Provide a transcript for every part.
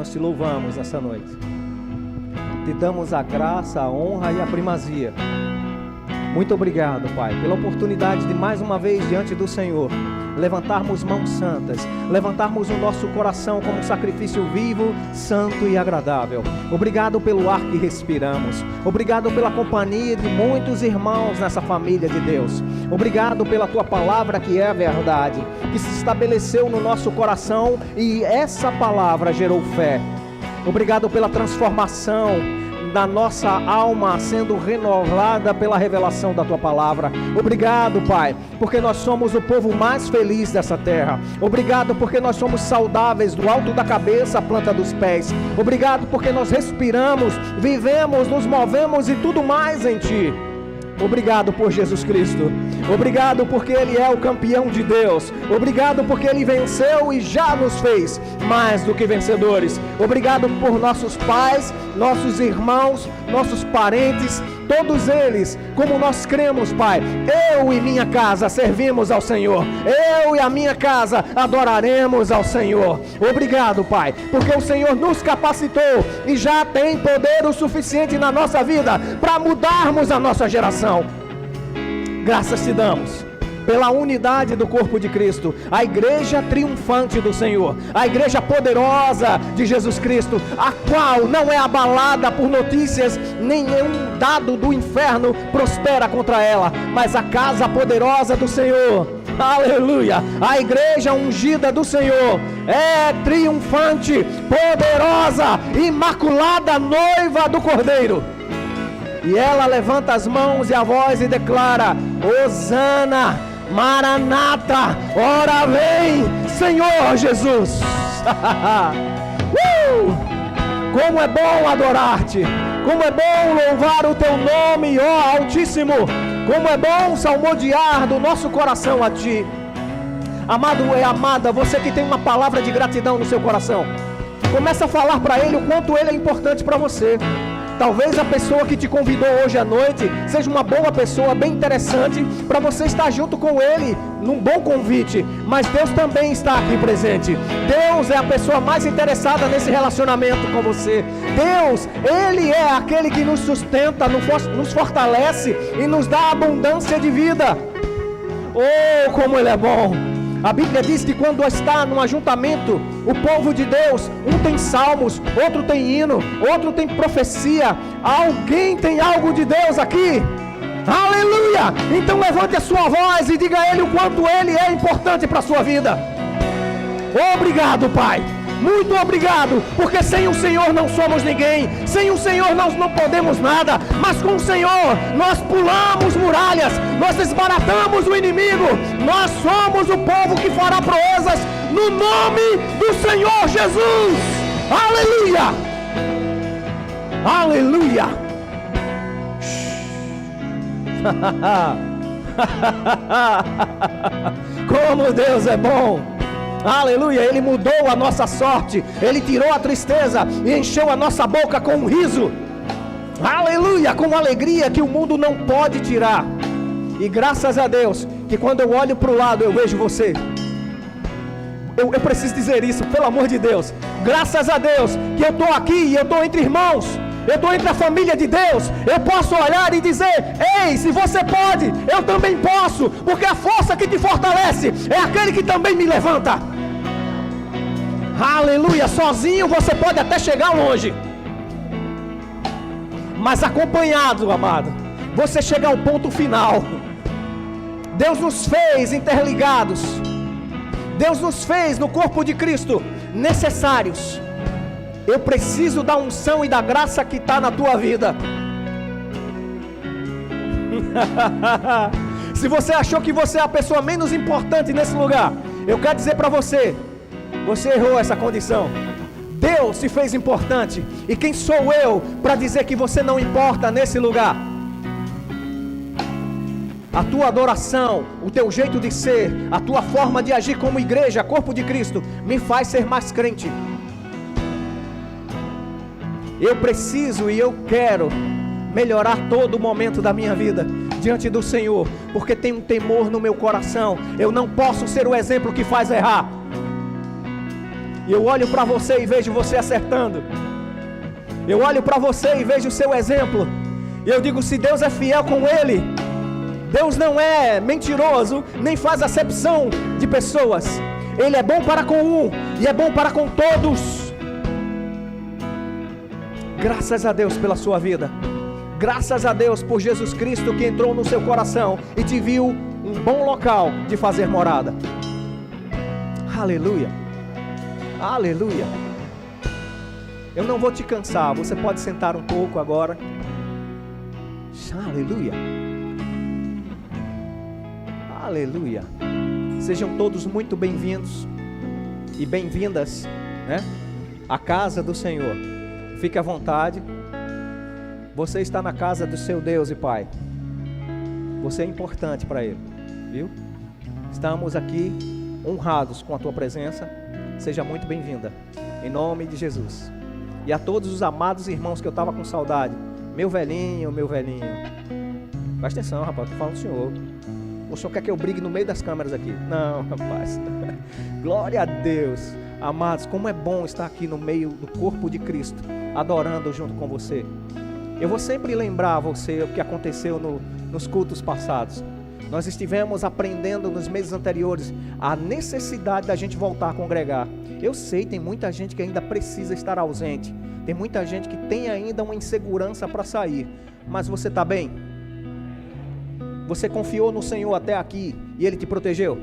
nós te louvamos nessa noite. Te damos a graça, a honra e a primazia. Muito obrigado, Pai, pela oportunidade de mais uma vez diante do Senhor levantarmos mãos santas, levantarmos o nosso coração como um sacrifício vivo, santo e agradável. Obrigado pelo ar que respiramos. Obrigado pela companhia de muitos irmãos nessa família de Deus. Obrigado pela Tua palavra que é a verdade, que se estabeleceu no nosso coração e essa palavra gerou fé. Obrigado pela transformação da nossa alma sendo renovada pela revelação da Tua palavra. Obrigado, Pai, porque nós somos o povo mais feliz dessa terra. Obrigado porque nós somos saudáveis do alto da cabeça à planta dos pés. Obrigado porque nós respiramos, vivemos, nos movemos e tudo mais em Ti. Obrigado por Jesus Cristo. Obrigado porque Ele é o campeão de Deus. Obrigado porque Ele venceu e já nos fez mais do que vencedores. Obrigado por nossos pais, nossos irmãos, nossos parentes, todos eles, como nós cremos, Pai. Eu e minha casa servimos ao Senhor. Eu e a minha casa adoraremos ao Senhor. Obrigado, Pai, porque o Senhor nos capacitou e já tem poder o suficiente na nossa vida para mudarmos a nossa geração. Graças te damos pela unidade do corpo de Cristo, a igreja triunfante do Senhor, a igreja poderosa de Jesus Cristo, a qual não é abalada por notícias, nenhum dado do inferno prospera contra ela, mas a casa poderosa do Senhor, aleluia, a igreja ungida do Senhor, é triunfante, poderosa, imaculada, noiva do Cordeiro. E ela levanta as mãos e a voz e declara: Hosana, Maranata, ora vem, Senhor Jesus. Como é bom adorar-te, como é bom louvar o teu nome, ó Altíssimo, como é bom salmodiar do nosso coração a Ti. Amado e amada, você que tem uma palavra de gratidão no seu coração, começa a falar para Ele o quanto Ele é importante para você. Talvez a pessoa que te convidou hoje à noite seja uma boa pessoa, bem interessante, para você estar junto com ele num bom convite, mas Deus também está aqui presente. Deus é a pessoa mais interessada nesse relacionamento com você. Deus, Ele é aquele que nos sustenta, nos fortalece e nos dá abundância de vida. Oh, como Ele é bom! A Bíblia diz que quando está num ajuntamento, o povo de Deus, um tem salmos, outro tem hino, outro tem profecia. Alguém tem algo de Deus aqui? Aleluia! Então levante a sua voz e diga a Ele o quanto Ele é importante para a sua vida. Obrigado, Pai. Muito obrigado, porque sem o Senhor não somos ninguém, sem o Senhor nós não podemos nada, mas com o Senhor nós pulamos muralhas, nós desbaratamos o inimigo, nós somos o povo que fará proezas no nome do Senhor Jesus. Aleluia! Aleluia! Como Deus é bom! Aleluia, Ele mudou a nossa sorte, Ele tirou a tristeza e encheu a nossa boca com um riso. Aleluia, com alegria que o mundo não pode tirar. E graças a Deus, que quando eu olho para o lado eu vejo você. Eu preciso dizer isso, pelo amor de Deus. Graças a Deus que eu estou aqui e eu estou entre irmãos, eu estou entre a família de Deus. Eu posso olhar e dizer: ei, se você pode, eu também posso, porque a força que te fortalece é aquele que também me levanta. Aleluia, sozinho você pode até chegar longe, mas acompanhado, amado, você chega ao ponto final. Deus nos fez interligados, Deus nos fez no corpo de Cristo necessários. Eu preciso da unção e da graça que está na tua vida. Se você achou que você é a pessoa menos importante nesse lugar, eu quero dizer para você, você errou essa condição. Deus se fez importante. E quem sou eu para dizer que você não importa nesse lugar? A tua adoração, o teu jeito de ser, a tua forma de agir como igreja, corpo de Cristo, me faz ser mais crente. Eu preciso e eu quero melhorar todo momento da minha vida diante do Senhor, porque tem um temor no meu coração. Eu não posso ser o exemplo que faz errar. E eu olho para você e vejo você acertando. Eu olho para você e vejo o seu exemplo. E eu digo, se Deus é fiel com ele, Deus não é mentiroso, nem faz acepção de pessoas. Ele é bom para com um e é bom para com todos. Graças a Deus pela sua vida. Graças a Deus por Jesus Cristo que entrou no seu coração e te viu um bom local de fazer morada. Aleluia. Aleluia. Eu não vou te cansar, você pode sentar um pouco agora. Aleluia. Aleluia. Sejam todos muito bem-vindos e bem-vindas, né, à casa do Senhor. Fique à vontade. Você está na casa do seu Deus e Pai. Você é importante para Ele, viu? Estamos aqui honrados com a tua presença. Seja muito bem-vinda, em nome de Jesus. E a todos os amados irmãos que eu estava com saudade. Meu velhinho. Presta atenção, rapaz, estou falando do Senhor. O Senhor quer que eu brigue no meio das câmeras aqui? Não, rapaz. Glória a Deus. Amados, como é bom estar aqui no meio do corpo de Cristo, adorando junto com você. Eu vou sempre lembrar a você o que aconteceu nos cultos passados. Nós estivemos aprendendo nos meses anteriores a necessidade da gente voltar a congregar. Eu sei, tem muita gente que ainda precisa estar ausente. Tem muita gente que tem ainda uma insegurança para sair. Mas você está bem? Você confiou no Senhor até aqui e Ele te protegeu?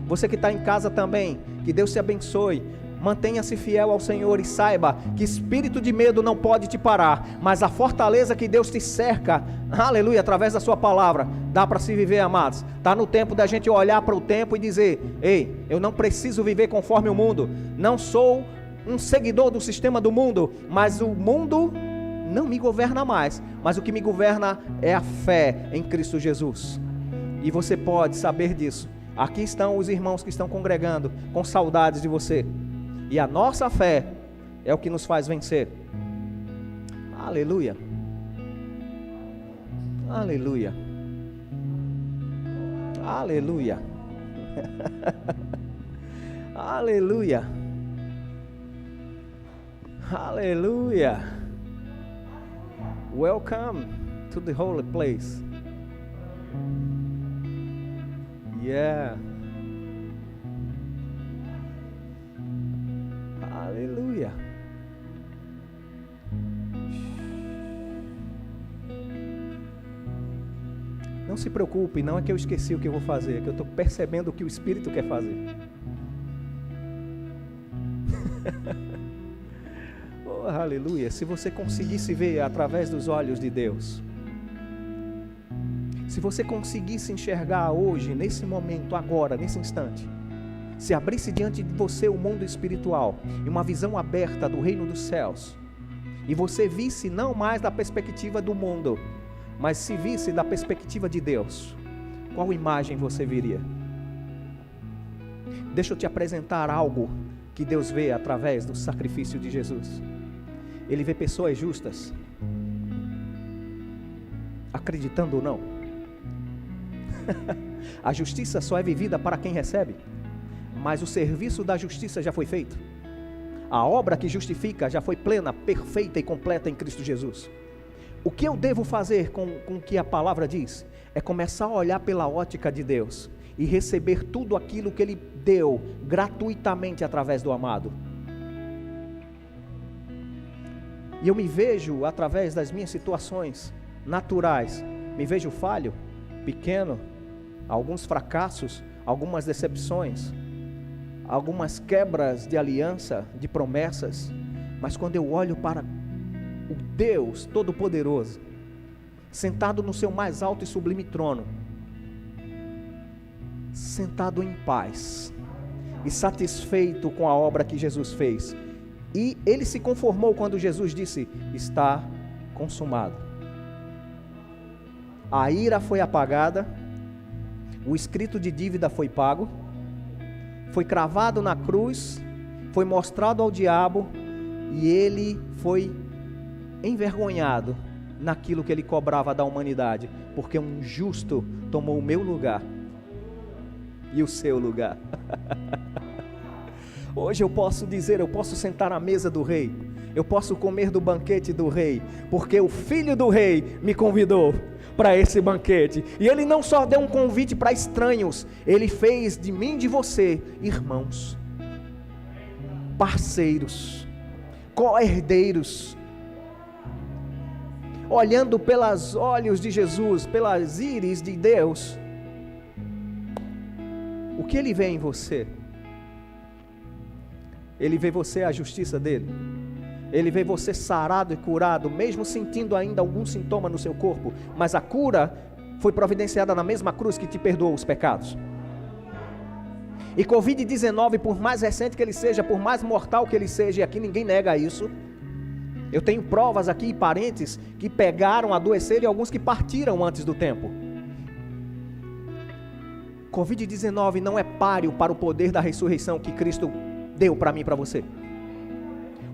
Você que está em casa também, que Deus te abençoe. Mantenha-se fiel ao Senhor e saiba que espírito de medo não pode te parar, mas a fortaleza que Deus te cerca, aleluia, através da sua palavra, dá para se viver, amados. Está no tempo da gente olhar para o tempo e dizer: ei, eu não preciso viver conforme o mundo, não sou um seguidor do sistema do mundo, mas o mundo não me governa mais, mas o que me governa é a fé em Cristo Jesus. E você pode saber disso. Aqui estão os irmãos que estão congregando com saudades de você. E a nossa fé é o que nos faz vencer. Aleluia. Aleluia. Aleluia. Aleluia. Aleluia. Welcome to the holy place. Yeah. Aleluia. Não se preocupe, não é que eu esqueci o que eu vou fazer, é que eu estou percebendo o que o Espírito quer fazer. Oh, aleluia. Se você conseguisse ver através dos olhos de Deus, se você conseguisse enxergar hoje, nesse momento, agora, nesse instante, se abrisse diante de você o mundo espiritual e uma visão aberta do reino dos céus, e você visse não mais da perspectiva do mundo, mas se visse da perspectiva de Deus, qual imagem você viria? Deixa eu te apresentar algo que Deus vê através do sacrifício de Jesus. Ele vê pessoas justas, acreditando ou não. A justiça só é vivida para quem recebe, mas o serviço da justiça já foi feito. A obra que justifica já foi plena, perfeita e completa em Cristo Jesus. O que eu devo fazer com o que a palavra diz? É começar a olhar pela ótica de Deus e receber tudo aquilo que Ele deu gratuitamente através do amado. E eu me vejo através das minhas situações naturais, me vejo falho, pequeno, alguns fracassos, algumas decepções, algumas quebras de aliança, de promessas, mas quando eu olho para o Deus Todo-Poderoso, sentado no seu mais alto e sublime trono, sentado em paz e satisfeito com a obra que Jesus fez, e Ele se conformou quando Jesus disse: está consumado. A ira foi apagada, o escrito de dívida foi pago, foi cravado na cruz, foi mostrado ao diabo, e ele foi envergonhado naquilo que ele cobrava da humanidade, porque um justo tomou o meu lugar e o seu lugar. Hoje eu posso dizer, eu posso sentar à mesa do rei, eu posso comer do banquete do rei, porque o filho do rei me convidou para esse banquete. E ele não só deu um convite para estranhos, ele fez de mim e de você irmãos, parceiros, co-herdeiros, olhando pelos olhos de Jesus, pelas íris de Deus. O que ele vê em você? Ele vê você a justiça dele. Ele vê você sarado e curado, mesmo sentindo ainda algum sintoma no seu corpo, mas a cura foi providenciada na mesma cruz que te perdoou os pecados. E Covid-19, por mais recente que ele seja, por mais mortal que ele seja, e aqui ninguém nega isso, eu tenho provas aqui, parentes que pegaram, adoeceram e alguns que partiram antes do tempo. Covid-19 não é páreo para o poder da ressurreição que Cristo deu para mim e para você.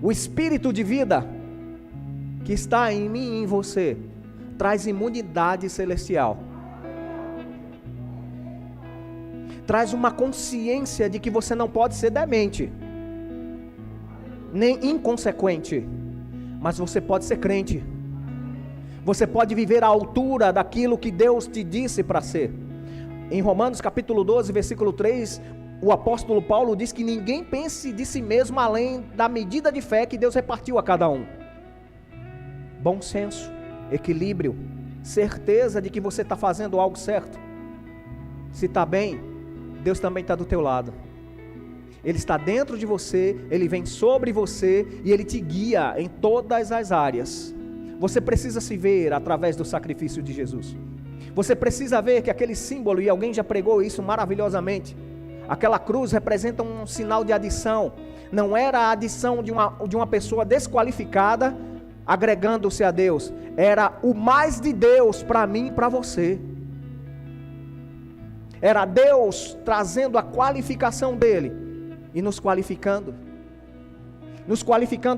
O Espírito de vida que está em mim e em você traz imunidade celestial, traz uma consciência de que você não pode ser demente, nem inconsequente, mas você pode ser crente. Você pode viver à altura daquilo que Deus te disse para ser. Em Romanos capítulo 12, versículo 3, o apóstolo Paulo diz que ninguém pense de si mesmo além da medida de fé que Deus repartiu a cada um. Bom senso, equilíbrio, certeza de que você está fazendo algo certo. Se está bem, Deus também está do teu lado. Ele está dentro de você, Ele vem sobre você e Ele te guia em todas as áreas. Você precisa se ver através do sacrifício de Jesus. Você precisa ver que aquele símbolo, e alguém já pregou isso maravilhosamente, aquela cruz representa um sinal de adição. Não era a adição de uma pessoa desqualificada agregando-se a Deus. Era o mais de Deus para mim e para você. Era Deus trazendo a qualificação dele e nos qualificando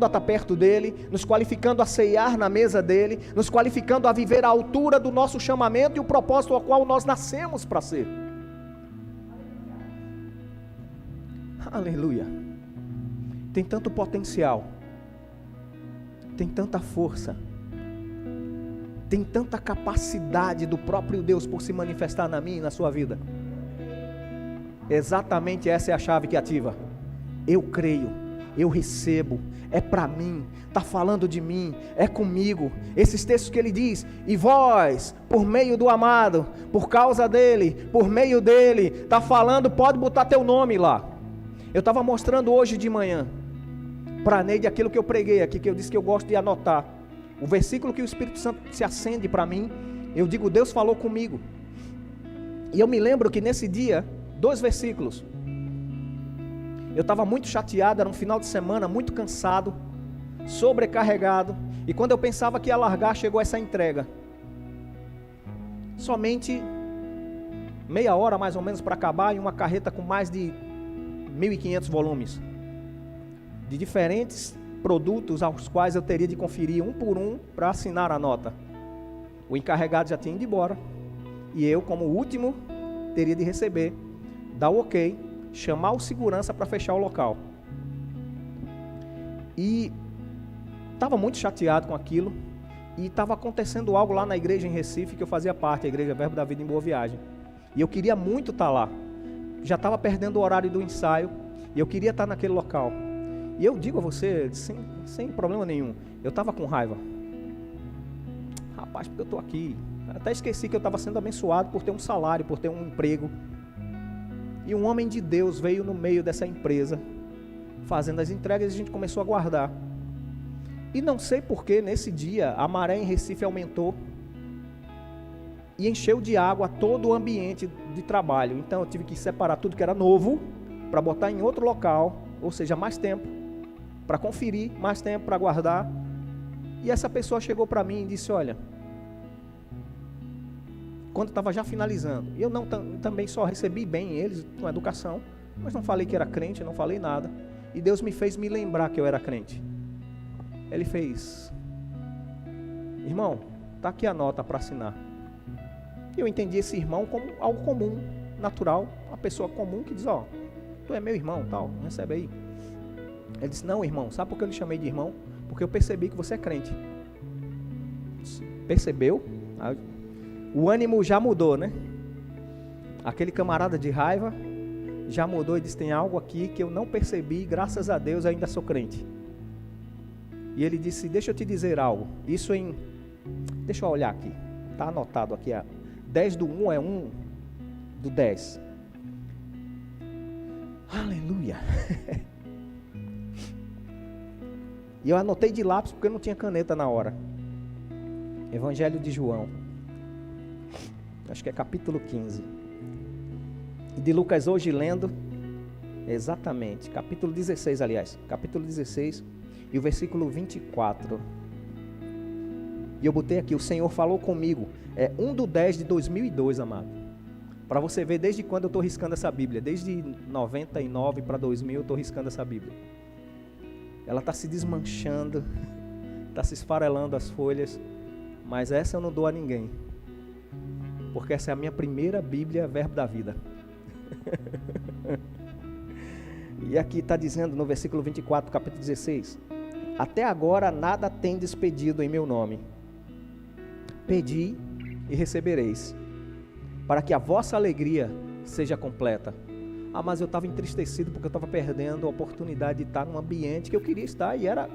a estar perto dele, nos qualificando a ceiar na mesa dele, nos qualificando a viver à altura do nosso chamamento e o propósito ao qual nós nascemos para ser. Aleluia. Tem tanto potencial, tem tanta força, tem tanta capacidade do próprio Deus por se manifestar na minha e na sua vida. Exatamente essa é a chave que ativa. Eu creio, eu recebo, é para mim, está falando de mim, é comigo. Esses textos que ele diz, e vós, por meio do amado, por causa dele, por meio dele, está falando, pode botar teu nome lá. Eu estava mostrando hoje de manhã para a Neide aquilo que eu preguei aqui, que eu disse que eu gosto de anotar. O versículo que o Espírito Santo se acende para mim, eu digo, Deus falou comigo. E eu me lembro que nesse dia, 2 versículos. Eu estava muito chateado, era um final de semana, muito cansado, sobrecarregado. E quando eu pensava que ia largar, chegou essa entrega. Somente meia hora mais ou menos para acabar, e uma carreta com mais de 1.500 volumes. De diferentes produtos aos quais eu teria de conferir um por um para assinar a nota. O encarregado já tinha ido embora. E eu, como último, teria de receber, dar o ok, chamar o segurança para fechar o local. E estava muito chateado com aquilo. E estava acontecendo algo lá na igreja em Recife, que eu fazia parte, a Igreja Verbo da Vida em Boa Viagem. E eu queria muito estar lá. Já estava perdendo o horário do ensaio. E eu queria estar naquele local. E eu digo a você, sem problema nenhum, eu estava com raiva. Rapaz, porque eu estou aqui. Até esqueci que eu estava sendo abençoado por ter um salário, por ter um emprego. E um homem de Deus veio no meio dessa empresa, fazendo as entregas, e a gente começou a guardar. E não sei porquê, nesse dia, a maré em Recife aumentou e encheu de água todo o ambiente de trabalho. Então eu tive que separar tudo que era novo, para botar em outro local, ou seja, mais tempo, para conferir, mais tempo para guardar. E essa pessoa chegou para mim e disse, olha, quando estava já finalizando, eu não também só recebi bem eles com educação, mas não falei que era crente, não falei nada, e Deus me fez me lembrar que eu era crente. Ele fez, irmão, está aqui a nota para assinar. Eu entendi esse irmão como algo comum, natural, uma pessoa comum que diz, ó, tu é meu irmão, tal, recebe aí. Ele disse, não, irmão, sabe por que eu lhe chamei de irmão? Porque eu percebi que você é crente. Percebeu? O ânimo já mudou, né? Aquele camarada de raiva já mudou e disse, tem algo aqui que eu não percebi e graças a Deus eu ainda sou crente. E ele disse, deixa eu te dizer algo. Isso em... Deixa eu olhar aqui. Está anotado aqui. 10 do 1 é 1 do 10. Aleluia. E eu anotei de lápis porque eu não tinha caneta na hora. Evangelho de João. Acho que é capítulo 15. E de Lucas hoje lendo, exatamente, capítulo 16, aliás. Capítulo 16 e o versículo 24. E eu botei aqui, o Senhor falou comigo. É 1 do 10 de 2002, amado. Para você ver desde quando eu estou riscando essa Bíblia. Desde 99 para 2000 eu estou riscando essa Bíblia. Ela está se desmanchando, está se esfarelando as folhas, mas essa eu não dou a ninguém, porque essa é a minha primeira Bíblia, Verbo da Vida. E aqui está dizendo no versículo 24, capítulo 16, até agora nada tendes pedido em meu nome, pedi e recebereis, para que a vossa alegria seja completa. Ah, mas eu estava entristecido porque eu estava perdendo a oportunidade de estar num ambiente que eu queria estar e era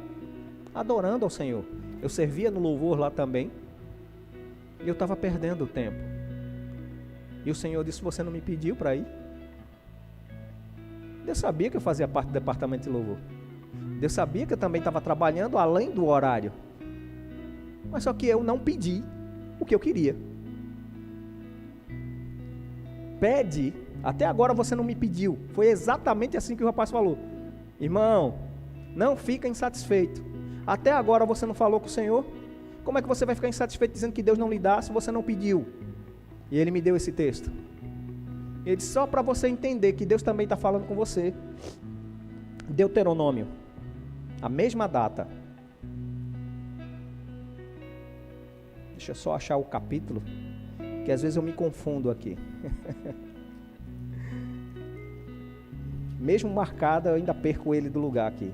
adorando ao Senhor. Eu servia no louvor lá também e eu estava perdendo o tempo. E o Senhor disse, você não me pediu para ir? Deus sabia que eu fazia parte do departamento de louvor. Deus sabia que eu também estava trabalhando além do horário. Mas só que eu não pedi o que eu queria. Pede. Até agora você não me pediu. Foi exatamente assim que o rapaz falou. Irmão, não fica insatisfeito. Até agora você não falou com o Senhor. Como é que você vai ficar insatisfeito dizendo que Deus não lhe dá se você não pediu? E ele me deu esse texto. Ele disse, só para você entender que Deus também está falando com você. Deuteronômio, a mesma data. Deixa eu só achar o capítulo, que às vezes eu me confundo aqui. Mesmo marcado, eu ainda perco ele do lugar aqui.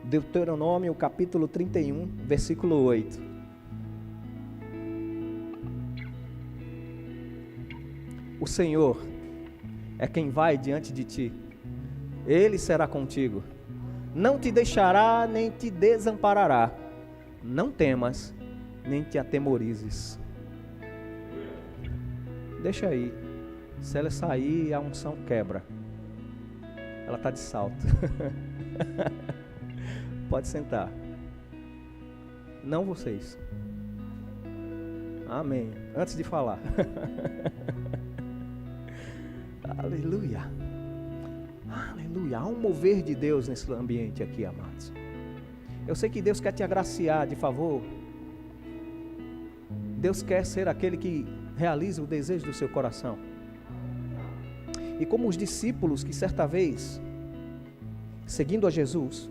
Deuteronômio, capítulo 31, versículo 8. O Senhor é quem vai diante de ti. Ele será contigo. Não te deixará, nem te desamparará. Não temas, nem te atemorizes. Deixa aí. Se ela sair, a unção quebra. Ela está de salto. Pode sentar. Não vocês. Amém. Antes de falar. Aleluia. Aleluia. Há um mover de Deus nesse ambiente aqui, amados. Eu sei que Deus quer te agraciar de favor. Deus quer ser aquele que realiza o desejo do seu coração. E como os discípulos que certa vez, seguindo a Jesus,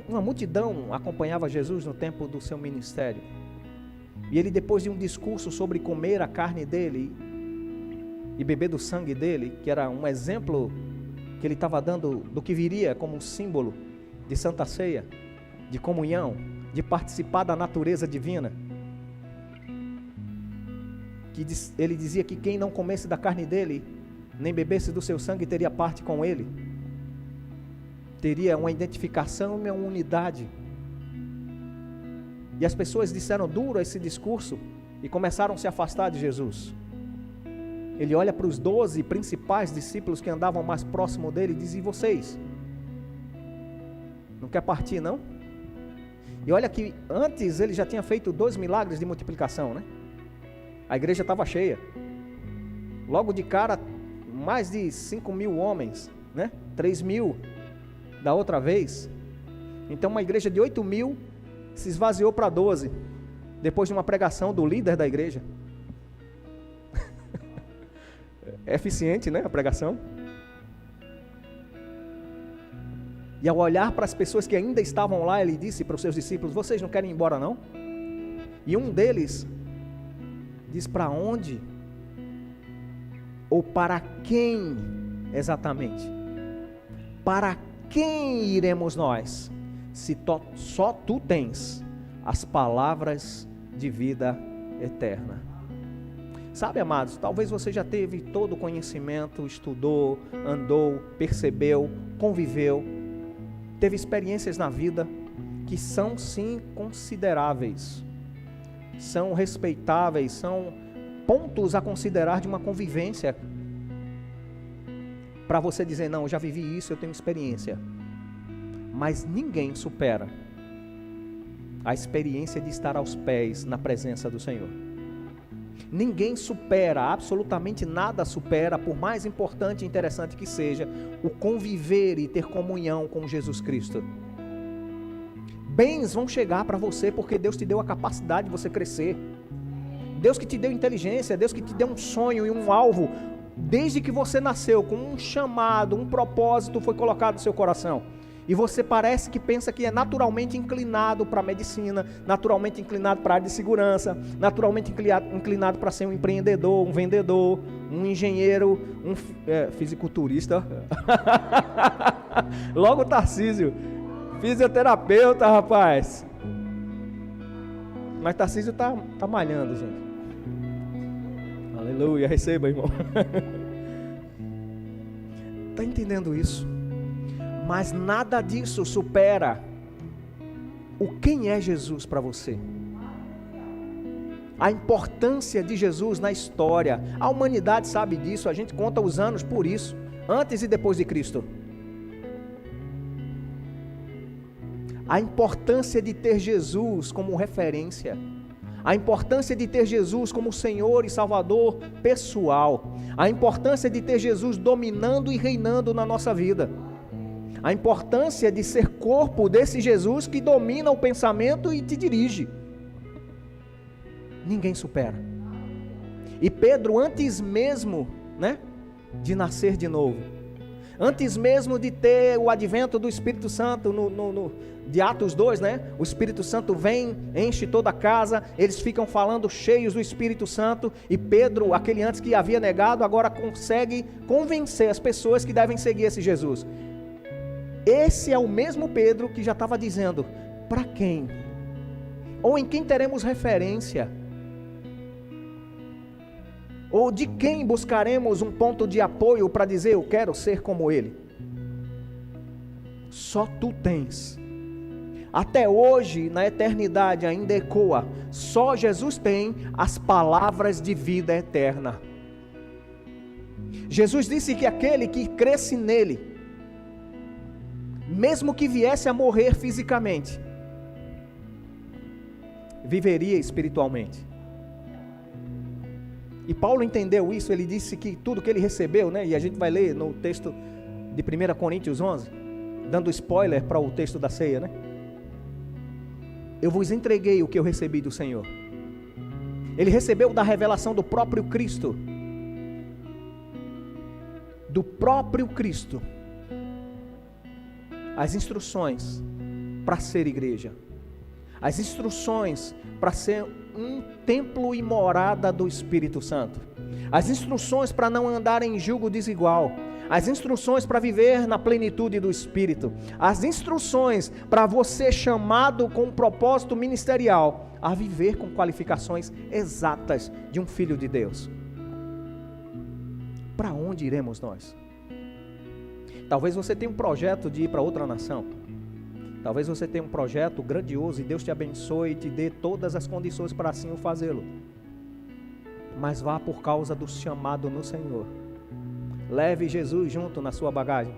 uma multidão acompanhava Jesus no tempo do seu ministério. E ele, depois de um discurso sobre comer a carne dele e beber do sangue dele, que era um exemplo que ele estava dando do que viria como um símbolo de Santa Ceia, de comunhão, de participar da natureza divina, que ele dizia que quem não comesse da carne dele, nem bebesse do seu sangue, teria parte com ele, teria uma identificação e uma unidade. E as pessoas disseram duro esse discurso e começaram a se afastar de Jesus. Ele olha para os 12 principais discípulos que andavam mais próximo dele e diz, e vocês? Não quer partir, não? E olha que antes ele já tinha feito 2 milagres de multiplicação, né? A igreja estava cheia. Logo de cara, mais de 5.000 homens, né? 3.000 da outra vez. Então uma igreja de 8.000 se esvaziou para 12, depois de uma pregação do líder da igreja. É eficiente, né, a pregação? E ao olhar para as pessoas que ainda estavam lá, ele disse para os seus discípulos, vocês não querem ir embora não? E um deles diz, para onde? Ou para quem exatamente? Para quem iremos nós? Se só tu tens as palavras de vida eterna. Sabe, amados, talvez você já teve todo o conhecimento, estudou, andou, percebeu, conviveu, teve experiências na vida que são sim consideráveis, são respeitáveis, são pontos a considerar de uma convivência, para você dizer, não, eu já vivi isso, eu tenho experiência. Mas ninguém supera a experiência de estar aos pés na presença do Senhor. Ninguém supera, absolutamente nada supera, por mais importante e interessante que seja, o conviver e ter comunhão com Jesus Cristo. Bens vão chegar para você porque Deus te deu a capacidade de você crescer. Deus que te deu inteligência, Deus que te deu um sonho e um alvo, desde que você nasceu, com um chamado, um propósito foi colocado no seu coração. E você parece que pensa que é naturalmente inclinado para a medicina, naturalmente inclinado para a área de segurança, naturalmente inclinado para ser um empreendedor, um vendedor, um engenheiro, um fisiculturista. Logo o Tarcísio, fisioterapeuta, rapaz. Mas Tarcísio tá malhando, gente. Aleluia, receba, irmão. Está entendendo isso? Mas nada disso supera o quem é Jesus para você. A importância de Jesus na história. A humanidade sabe disso, a gente conta os anos por isso, antes e depois de Cristo. A importância de ter Jesus como referência. A importância de ter Jesus como Senhor e Salvador pessoal. A importância de ter Jesus dominando e reinando na nossa vida. A importância de ser corpo desse Jesus que domina o pensamento e te dirige. Ninguém supera. E Pedro, antes mesmo, de nascer de novo, antes mesmo de ter o advento do Espírito Santo, de Atos 2, o Espírito Santo vem, enche toda a casa, eles ficam falando cheios do Espírito Santo, e Pedro, aquele antes que havia negado, agora consegue convencer as pessoas que devem seguir esse Jesus. Esse é o mesmo Pedro que já estava dizendo, para quem? Ou em quem teremos referência? Ou de quem buscaremos um ponto de apoio para dizer, eu quero ser como ele? Só tu tens. Até hoje, na eternidade ainda ecoa, só Jesus tem as palavras de vida eterna. Jesus disse que aquele que cresce nele, mesmo que viesse a morrer fisicamente, viveria espiritualmente. E Paulo entendeu isso, ele disse que tudo que ele recebeu, e a gente vai ler no texto de 1 Coríntios 11, dando spoiler para o texto da ceia, Eu vos entreguei o que eu recebi do Senhor. Ele recebeu da revelação do próprio Cristo. Do próprio Cristo. As instruções para ser igreja. As instruções para ser um templo e morada do Espírito Santo. As instruções para não andar em julgo desigual. As instruções para viver na plenitude do Espírito. As instruções para você chamado com um propósito ministerial a viver com qualificações exatas de um filho de Deus. Para onde iremos nós? Talvez você tenha um projeto de ir para outra nação. Talvez você tenha um projeto grandioso e Deus te abençoe e te dê todas as condições para assim o fazê-lo. Mas vá por causa do chamado no Senhor. Leve Jesus junto na sua bagagem.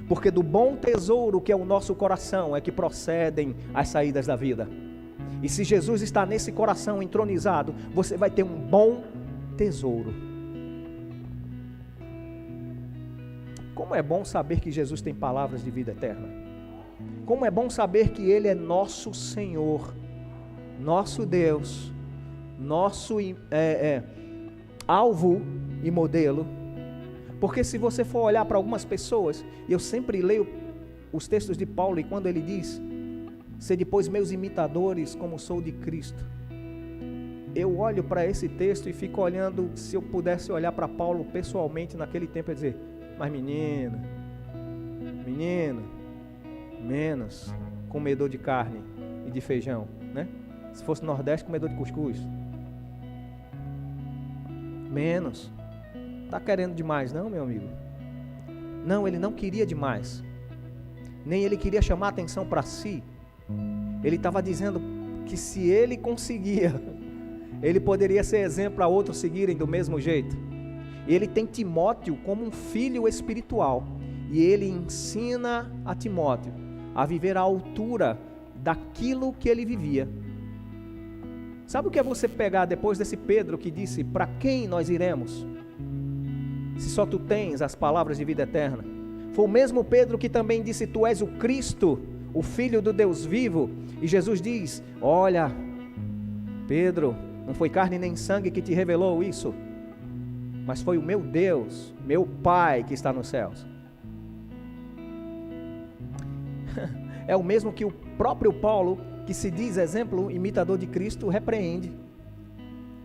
Porque do bom tesouro que é o nosso coração é que procedem as saídas da vida. E se Jesus está nesse coração entronizado, você vai ter um bom tesouro. Como é bom saber que Jesus tem palavras de vida eterna. Como é bom saber que Ele é nosso Senhor, nosso Deus, nosso alvo e modelo. Porque se você for olhar para algumas pessoas, e eu sempre leio os textos de Paulo, e quando ele diz, sede depois meus imitadores como sou de Cristo. eu olho para esse texto e fico olhando, se eu pudesse olhar para Paulo pessoalmente naquele tempo e dizer, mas menina, menos comedor de carne e de feijão, né? Se fosse Nordeste, comedor de cuscuz. Menos. Tá querendo demais não, meu amigo? Não, ele não queria demais. Nem ele queria chamar atenção para si. Ele estava dizendo que se ele conseguia, ele poderia ser exemplo para outros seguirem do mesmo jeito. E ele tem Timóteo como um filho espiritual. E ele ensina a Timóteo a viver à altura daquilo que ele vivia. Sabe o que é você pegar depois desse Pedro que disse, para quem nós iremos? Se só tu tens as palavras de vida eterna. Foi o mesmo Pedro que também disse, tu és o Cristo, o Filho do Deus vivo. E Jesus diz, olha, Pedro, não foi carne nem sangue que te revelou isso, mas foi o meu Deus, meu Pai que está nos céus. É o mesmo que o próprio Paulo, que se diz exemplo, imitador de Cristo, repreende.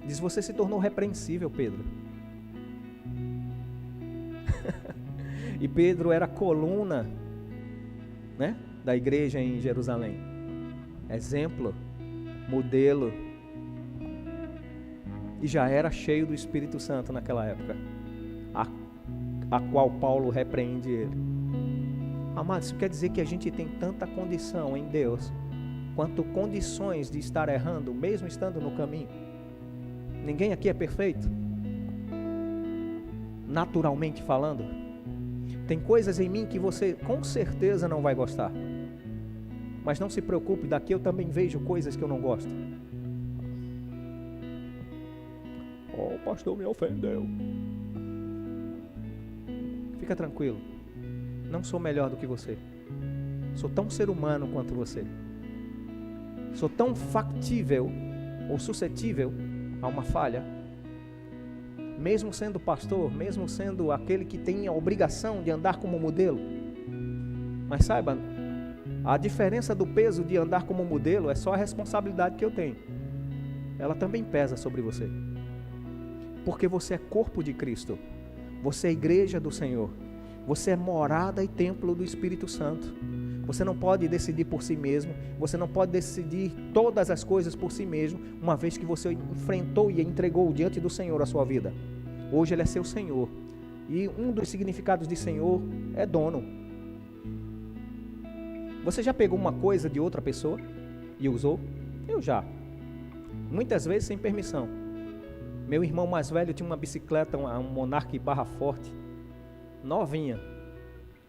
Diz, você se tornou repreensível, Pedro. E Pedro era a coluna, né, da igreja em Jerusalém. Exemplo, modelo. E já era cheio do Espírito Santo naquela época, a qual Paulo repreende ele. Amados, isso quer dizer que a gente tem tanta condição em Deus, quanto condições de estar errando, mesmo estando no caminho. Ninguém aqui é perfeito, naturalmente falando. Tem coisas em mim que você com certeza não vai gostar, mas não se preocupe, daqui eu também vejo coisas que eu não gosto. Oh, o pastor me ofendeu. Fica tranquilo, não sou melhor do que você, sou tão ser humano quanto você, sou tão factível ou suscetível a uma falha, mesmo sendo pastor, mesmo sendo aquele que tem a obrigação de andar como modelo. Mas saiba, a diferença do peso de andar como modelo é só a responsabilidade que eu tenho. Ela também pesa sobre você, porque você é corpo de Cristo, você é igreja do Senhor, você é morada e templo do Espírito Santo. Você não pode decidir por si mesmo, você não pode decidir todas as coisas por si mesmo, uma vez que você enfrentou e entregou diante do Senhor a sua vida. Hoje Ele é seu Senhor, e um dos significados de Senhor é dono. Você já pegou uma coisa de outra pessoa e usou? Eu já, muitas vezes sem permissão. Meu irmão mais velho tinha uma bicicleta, um Monarch barra forte, novinha.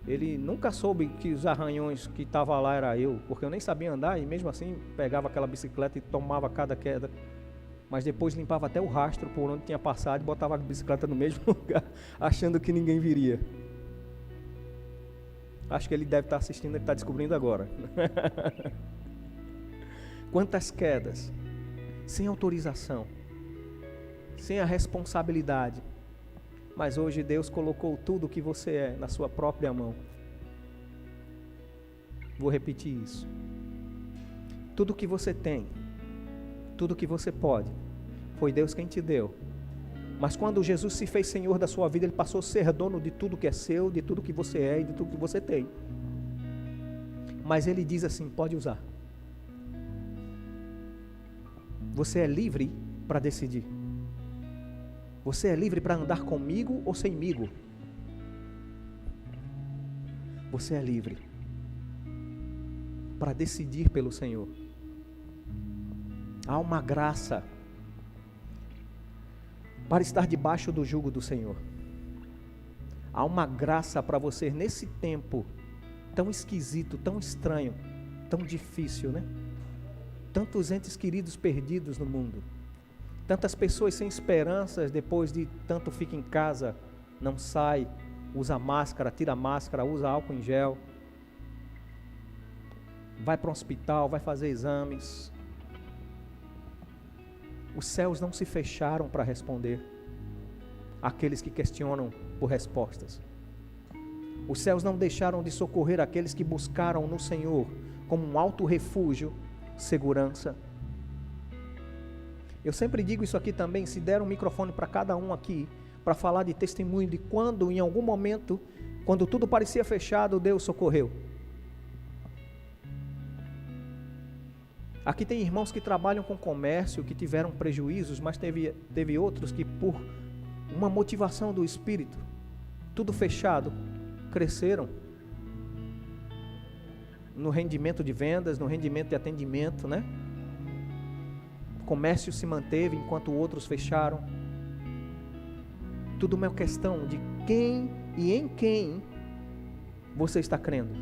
Ele nunca soube que os arranhões que estavam lá era eu, porque eu nem sabia andar e mesmo assim pegava aquela bicicleta e tomava cada queda. Mas depois limpava até o rastro por onde tinha passado e botava a bicicleta no mesmo lugar, achando que ninguém viria. Acho que ele deve estar assistindo, ele está descobrindo agora. Quantas quedas, sem autorização, sem a responsabilidade. Mas hoje Deus colocou tudo o que você é na sua própria mão. Vou repetir isso. Tudo o que você tem, tudo o que você pode, foi Deus quem te deu. Mas quando Jesus se fez Senhor da sua vida, Ele passou a ser dono de tudo que é seu, de tudo que você é e de tudo que você tem. Mas Ele diz assim, pode usar. Você é livre para decidir. Você é livre para andar comigo ou semigo. Você é livre para decidir pelo Senhor. Há uma graça para estar debaixo do jugo do Senhor. Há uma graça para você nesse tempo tão esquisito, tão estranho, tão difícil, né? Tantos entes queridos perdidos no mundo. Tantas pessoas sem esperanças depois de tanto fica em casa, não sai, usa máscara, tira máscara, usa álcool em gel, vai para um hospital, vai fazer exames. Os céus não se fecharam para responder àqueles que questionam por respostas. Os céus não deixaram de socorrer aqueles que buscaram no Senhor como um alto refúgio, segurança. Eu sempre digo isso aqui também, se der um microfone para cada um aqui, para falar de testemunho de quando, em algum momento, quando tudo parecia fechado, Deus socorreu. Aqui tem irmãos que trabalham com comércio, que tiveram prejuízos, mas teve outros que por uma motivação do Espírito, tudo fechado, cresceram no rendimento de vendas, no rendimento de atendimento, né? O comércio se manteve enquanto outros fecharam. Tudo é uma questão de quem e em quem você está crendo.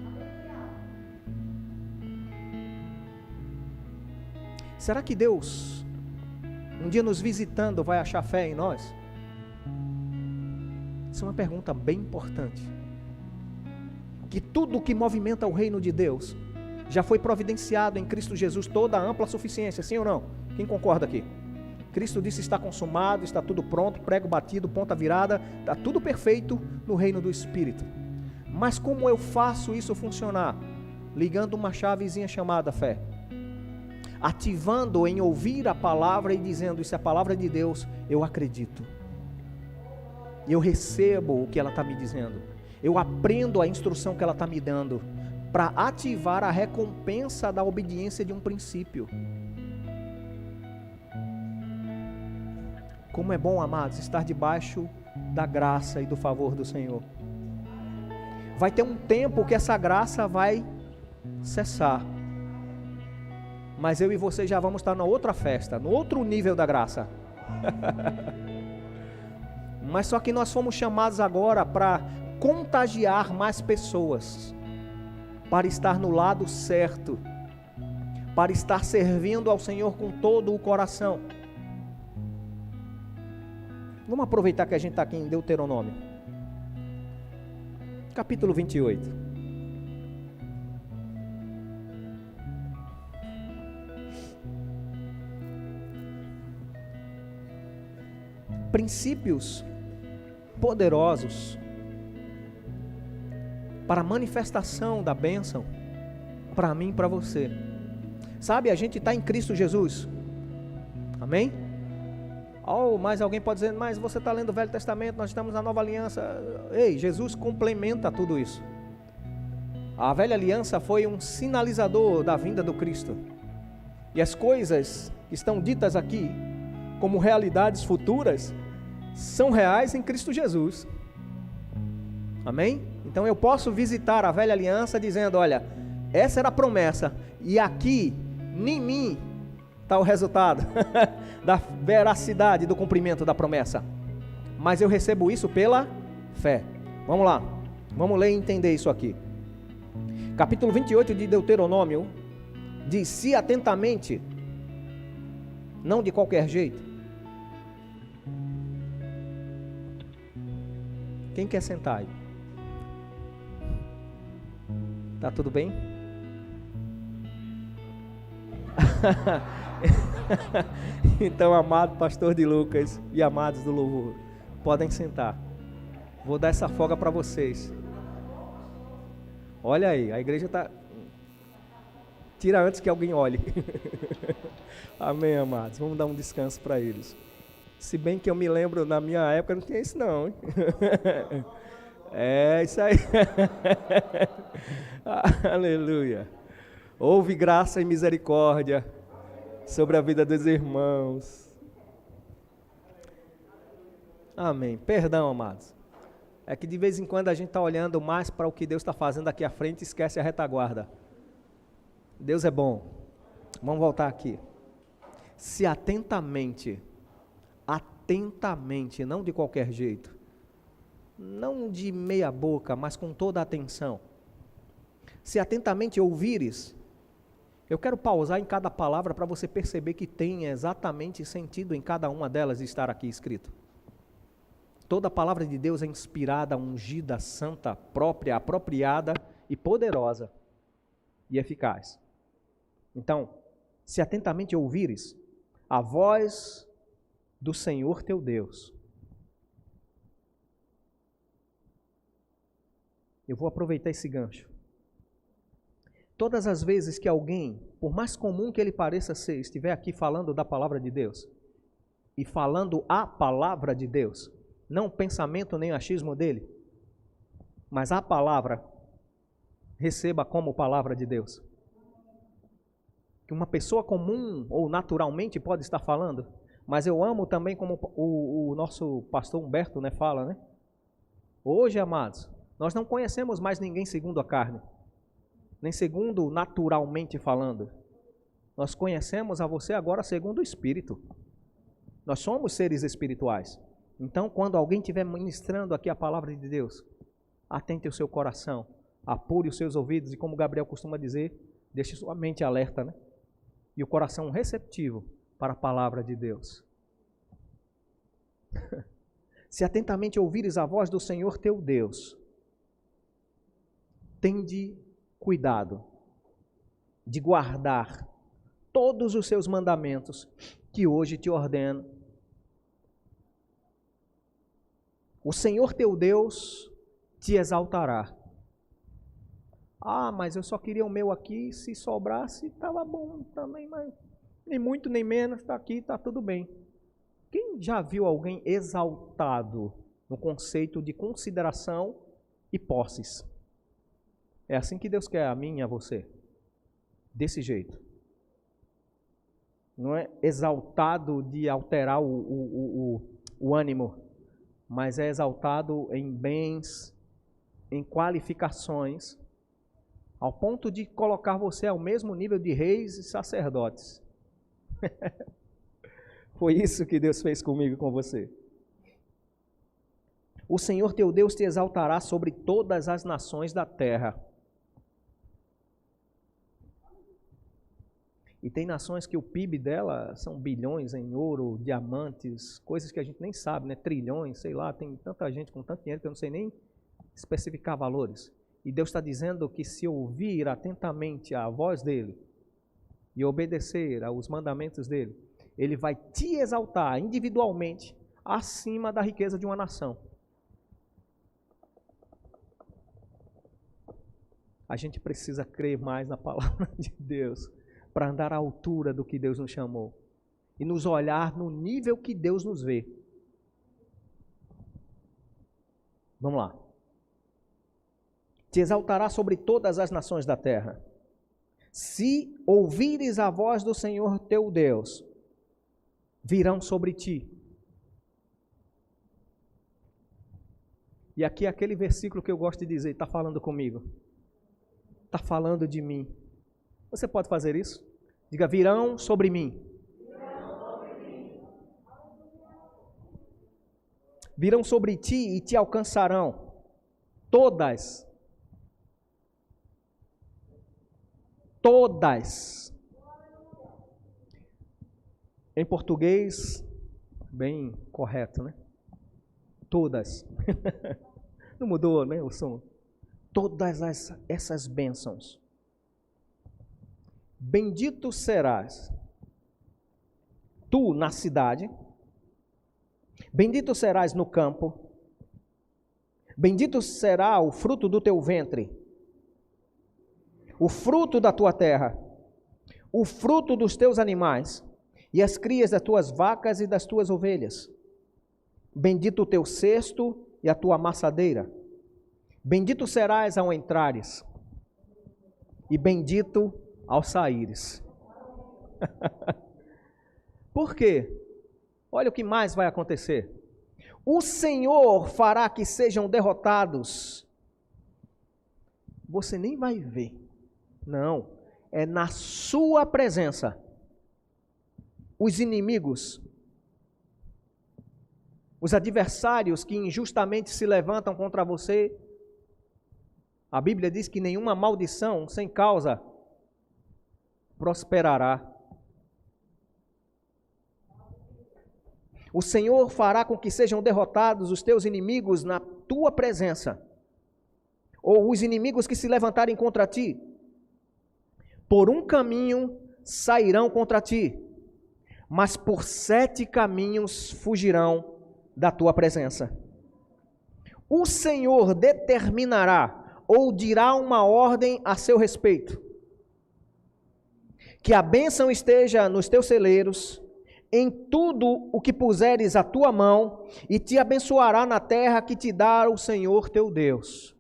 Será que Deus, um dia nos visitando, vai achar fé em nós? Isso é uma pergunta bem importante. Que tudo que movimenta o reino de Deus já foi providenciado em Cristo Jesus, toda a ampla suficiência, sim ou não? Quem concorda aqui? Cristo disse: está consumado, está tudo pronto, prego batido, ponta virada, está tudo perfeito no reino do Espírito. Mas como eu faço isso funcionar? Ligando uma chavezinha chamada fé. Ativando em ouvir a palavra e dizendo: isso é a palavra de Deus, eu acredito. Eu recebo o que ela está me dizendo. Eu aprendo a instrução que ela está me dando, para ativar a recompensa da obediência de um princípio. Como é bom, amados, estar debaixo da graça e do favor do Senhor. Vai ter um tempo que essa graça vai cessar, mas eu e você já vamos estar na outra festa, no outro nível da graça. Mas só que nós fomos chamados agora para contagiar mais pessoas, para estar no lado certo, para estar servindo ao Senhor com todo o coração. Vamos aproveitar que a gente está aqui em Deuteronômio, capítulo 28. Princípios poderosos para a manifestação da bênção para mim e para você. Sabe, a gente está em Cristo Jesus. Amém? Oh, mas alguém pode dizer: mas você está lendo o Velho Testamento, nós estamos na Nova Aliança. Ei, Jesus complementa tudo isso. A Velha Aliança foi um sinalizador da vinda do Cristo. E as coisas que estão ditas aqui como realidades futuras são reais em Cristo Jesus. Amém? Então eu posso visitar a Velha Aliança dizendo: olha, essa era a promessa, e aqui, em mim, está o resultado da veracidade do cumprimento da promessa. Mas eu recebo isso pela fé. Vamos lá, vamos ler e entender isso aqui. Capítulo 28 de Deuteronômio diz: se atentamente, não de qualquer jeito. Quem quer sentar aí? Tá tudo bem? Então, amado pastor de Lucas e amados do louvor, podem sentar. Vou dar essa folga para vocês. Olha aí, a igreja está... Tira antes que alguém olhe. Amém, amados. Vamos dar um descanso para eles. Se bem que eu me lembro, na minha época não tinha isso não, hein? É isso aí. Aleluia. Houve graça e misericórdia sobre a vida dos irmãos. Amém. Perdão, amados. É que de vez em quando a gente está olhando mais para o que Deus está fazendo aqui à frente e esquece a retaguarda. Deus é bom. Vamos voltar aqui. Se atentamente, não de qualquer jeito, não de meia boca, mas com toda a atenção. Se atentamente ouvires, eu quero pausar em cada palavra para você perceber que tem exatamente sentido em cada uma delas estar aqui escrito. Toda a palavra de Deus é inspirada, ungida, santa, própria, apropriada e poderosa e eficaz. Então, se atentamente ouvires a voz do Senhor teu Deus. Eu vou aproveitar esse gancho. Todas as vezes que alguém, por mais comum que ele pareça ser, estiver aqui falando da palavra de Deus, e falando a palavra de Deus, não o pensamento nem o achismo dele, mas a palavra, receba como palavra de Deus. Que uma pessoa comum ou naturalmente pode estar falando, mas eu amo também como o nosso pastor Humberto, fala, né? Hoje, amados, nós não conhecemos mais ninguém segundo a carne, nem segundo naturalmente falando. Nós conhecemos a você agora segundo o Espírito. Nós somos seres espirituais. Então, quando alguém estiver ministrando aqui a palavra de Deus, atente o seu coração, apure os seus ouvidos e, como Gabriel costuma dizer, deixe sua mente alerta, né? E o coração receptivo para a palavra de Deus. Se atentamente ouvires a voz do Senhor teu Deus, tende cuidado de guardar todos os seus mandamentos que hoje te ordeno. O Senhor teu Deus te exaltará. Ah, mas eu só queria o meu aqui, se sobrasse estava bom também, mas nem muito nem menos, está aqui, está tudo bem. Quem já viu alguém exaltado no conceito de consideração e posses? É assim que Deus quer a mim e a você. Desse jeito. Não é exaltado de alterar o ânimo, mas é exaltado em bens, em qualificações, ao ponto de colocar você ao mesmo nível de reis e sacerdotes. Foi isso que Deus fez comigo e com você. O Senhor teu Deus te exaltará sobre todas as nações da terra. E tem nações que o PIB dela são bilhões em ouro, diamantes, coisas que a gente nem sabe, né? Trilhões, sei lá, tem tanta gente com tanto dinheiro que eu não sei nem especificar valores. E Deus está dizendo que se ouvir atentamente a voz dele e obedecer aos mandamentos dele, ele vai te exaltar individualmente acima da riqueza de uma nação. A gente precisa crer mais na palavra de Deus para andar à altura do que Deus nos chamou e nos olhar no nível que Deus nos vê. Vamos lá. Te exaltará sobre todas as nações da terra. Se ouvires a voz do Senhor teu Deus, virão sobre ti. E aqui é aquele versículo que eu gosto de dizer, está falando comigo. Está falando de mim. Você pode fazer isso? Diga, virão sobre mim. Virão sobre ti e te alcançarão todas. Em português, bem correto, né? Todas. Não mudou, né, o som? Todas essas bênçãos. Bendito serás tu na cidade, bendito serás no campo, bendito será o fruto do teu ventre, o fruto da tua terra, o fruto dos teus animais, e as crias das tuas vacas e das tuas ovelhas. Bendito o teu cesto e a tua amassadeira. Bendito serás ao entrares, e bendito ao saíres. Por quê? Olha o que mais vai acontecer. O Senhor fará que sejam derrotados. Você nem vai ver. Não, é na sua presença. Os inimigos, os adversários que injustamente se levantam contra você. A Bíblia diz que nenhuma maldição sem causa prosperará. O Senhor fará com que sejam derrotados os teus inimigos na tua presença, ou os inimigos que se levantarem contra ti. Por um caminho sairão contra ti, mas por 7 caminhos fugirão da tua presença. O Senhor determinará ou dirá uma ordem a seu respeito. Que a bênção esteja nos teus celeiros em tudo o que puseres a tua mão, e te abençoará na terra que te dá o Senhor teu Deus.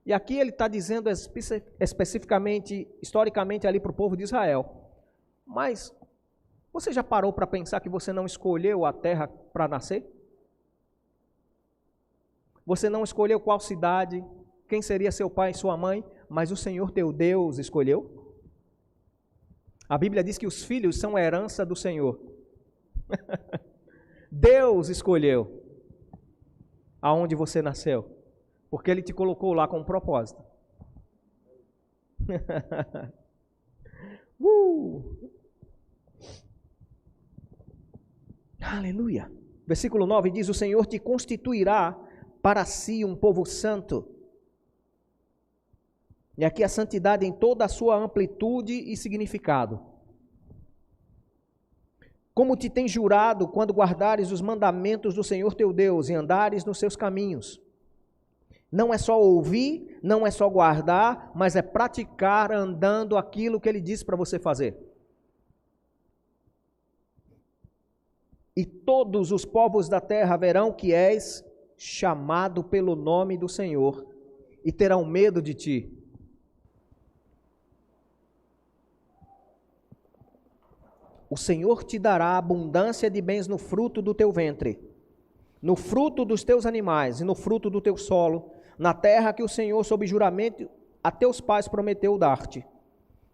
E aqui ele está dizendo especificamente, historicamente ali para o povo de Israel. Mas você já parou para pensar que você não escolheu a terra para nascer? Você não escolheu qual cidade, quem seria seu pai e sua mãe, mas o Senhor teu Deus escolheu? A Bíblia diz que os filhos são a herança do Senhor. Deus escolheu aonde você nasceu, porque Ele te colocou lá com um propósito. Aleluia. Versículo 9 diz: o Senhor te constituirá para si um povo santo. E aqui a santidade em toda a sua amplitude e significado. Como te tem jurado quando guardares os mandamentos do Senhor teu Deus e andares nos seus caminhos. Não é só ouvir, não é só guardar, mas é praticar andando aquilo que Ele disse para você fazer. E todos os povos da terra verão que és chamado pelo nome do Senhor e terão medo de ti. O Senhor te dará abundância de bens no fruto do teu ventre, no fruto dos teus animais e no fruto do teu solo, na terra que o Senhor, sob juramento, a teus pais prometeu dar-te.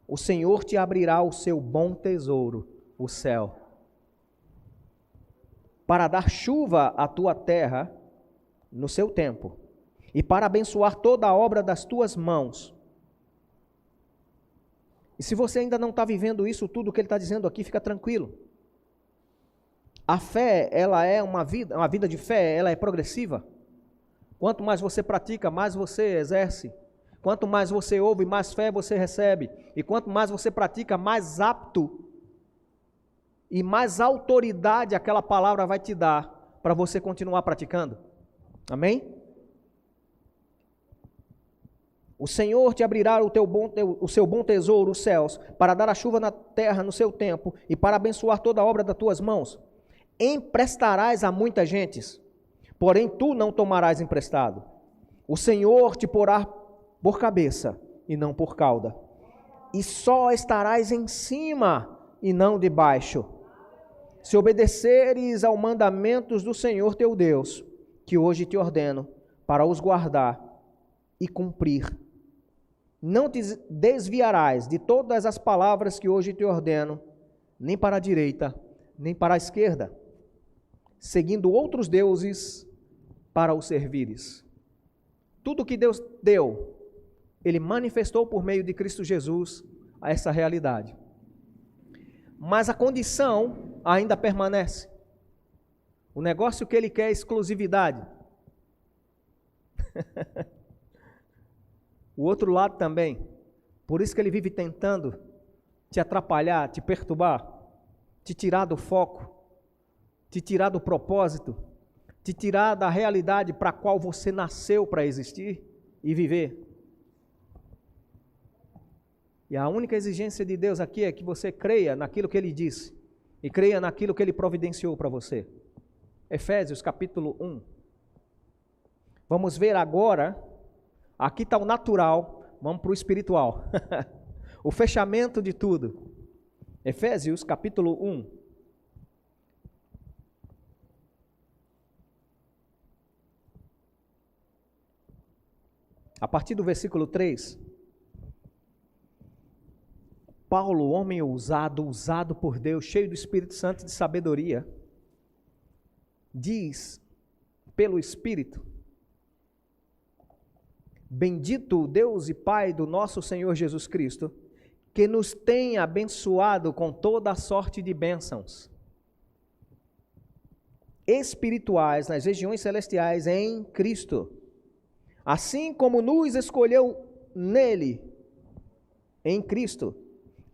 O Senhor te abrirá o seu bom tesouro, o céu, para dar chuva à tua terra no seu tempo, e para abençoar toda a obra das tuas mãos. E se você ainda não está vivendo isso tudo que ele está dizendo aqui, fica tranquilo. A fé, ela é uma vida de fé, ela é progressiva. Quanto mais você pratica, mais você exerce. Quanto mais você ouve, mais fé você recebe. E quanto mais você pratica, mais apto e mais autoridade aquela palavra vai te dar para você continuar praticando. Amém? O Senhor te abrirá o seu bom tesouro, os céus, para dar a chuva na terra no seu tempo e para abençoar toda a obra das tuas mãos. Emprestarás a muitas gentes, porém tu não tomarás emprestado. O Senhor te porá por cabeça e não por cauda, e só estarás em cima e não debaixo. Se obedeceres aos mandamentos do Senhor teu Deus, que hoje te ordeno, para os guardar e cumprir, não te desviarás de todas as palavras que hoje te ordeno, nem para a direita, nem para a esquerda, seguindo outros deuses para os servires. Tudo que Deus deu, Ele manifestou por meio de Cristo Jesus a essa realidade. Mas a condição ainda permanece. O negócio que Ele quer é exclusividade. O outro lado também. Por isso que ele vive tentando te atrapalhar, te perturbar, te tirar do foco, te tirar do propósito, te tirar da realidade para a qual você nasceu para existir e viver. E a única exigência de Deus aqui é que você creia naquilo que Ele disse e creia naquilo que Ele providenciou para você. Efésios capítulo 1. Vamos ver agora, aqui está o natural, vamos para o espiritual. O fechamento de tudo. Efésios capítulo 1. A partir do versículo 3. Paulo, homem ousado, usado por Deus, cheio do Espírito Santo e de sabedoria, diz pelo Espírito: bendito o Deus e Pai do nosso Senhor Jesus Cristo, que nos tem abençoado com toda a sorte de bênçãos espirituais nas regiões celestiais em Cristo, assim como nos escolheu nele, em Cristo,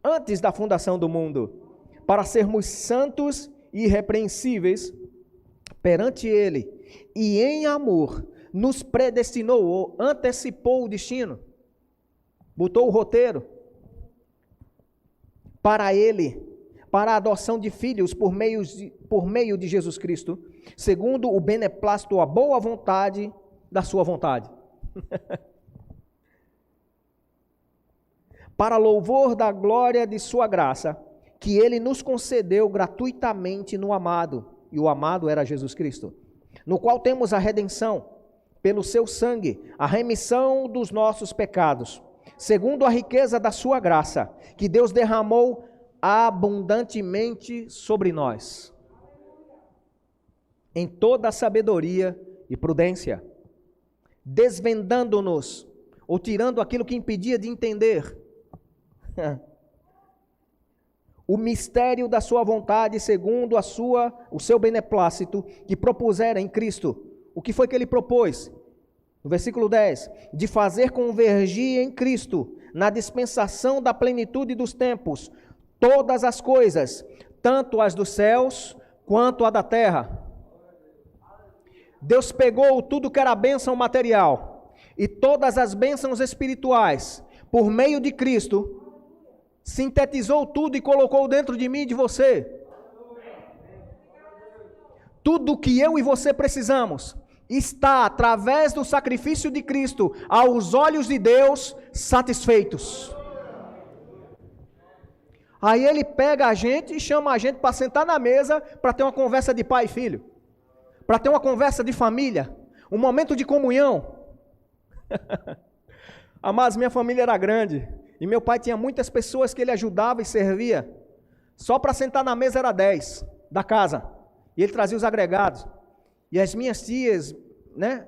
antes da fundação do mundo, para sermos santos e irrepreensíveis perante Ele, e em amor nos predestinou, ou antecipou o destino, botou o roteiro para Ele, para a adoção de filhos por meio de Jesus Cristo, segundo o beneplácito, a boa vontade da sua vontade. Para louvor da glória de sua graça, que ele nos concedeu gratuitamente no amado, e o amado era Jesus Cristo, no qual temos a redenção, pelo seu sangue, a remissão dos nossos pecados, segundo a riqueza da sua graça, que Deus derramou abundantemente sobre nós, em toda a sabedoria e prudência, desvendando-nos, ou tirando aquilo que impedia de entender, o mistério da sua vontade, segundo o seu beneplácito, que propusera em Cristo. O que foi que ele propôs? No versículo 10, de fazer convergir em Cristo, na dispensação da plenitude dos tempos, todas as coisas, tanto as dos céus, quanto a da terra. Deus pegou tudo que era bênção material, e todas as bênçãos espirituais, por meio de Cristo, sintetizou tudo e colocou dentro de mim e de você. Tudo que eu e você precisamos está, através do sacrifício de Cristo, aos olhos de Deus, satisfeitos. Aí ele pega a gente e chama a gente para sentar na mesa, para ter uma conversa de pai e filho, para ter uma conversa de família, um momento de comunhão. Amados, minha família era grande, e meu pai tinha muitas pessoas que ele ajudava e servia. Só para sentar na mesa era 10 da casa. E ele trazia os agregados. E as minhas tias, né,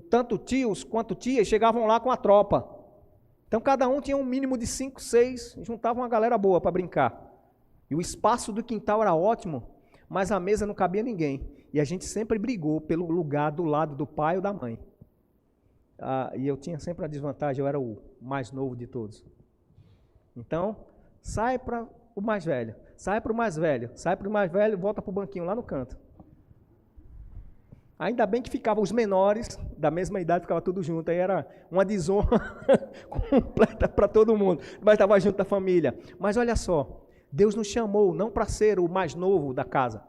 tanto tios quanto tias, chegavam lá com a tropa. Então cada um tinha um mínimo de 5, 6, juntavam uma galera boa para brincar. E o espaço do quintal era ótimo, mas a mesa não cabia ninguém. E a gente sempre brigou pelo lugar do lado do pai ou da mãe. E eu tinha sempre a desvantagem, eu era o mais novo de todos. Então, sai para o mais velho, sai para o mais velho, sai para o mais velho, volta para o banquinho lá no canto. Ainda bem que ficavam os menores, da mesma idade, ficava tudo junto, aí era uma desonra completa para todo mundo, mas estava junto da família. Mas olha só, Deus nos chamou não para ser o mais novo da casa,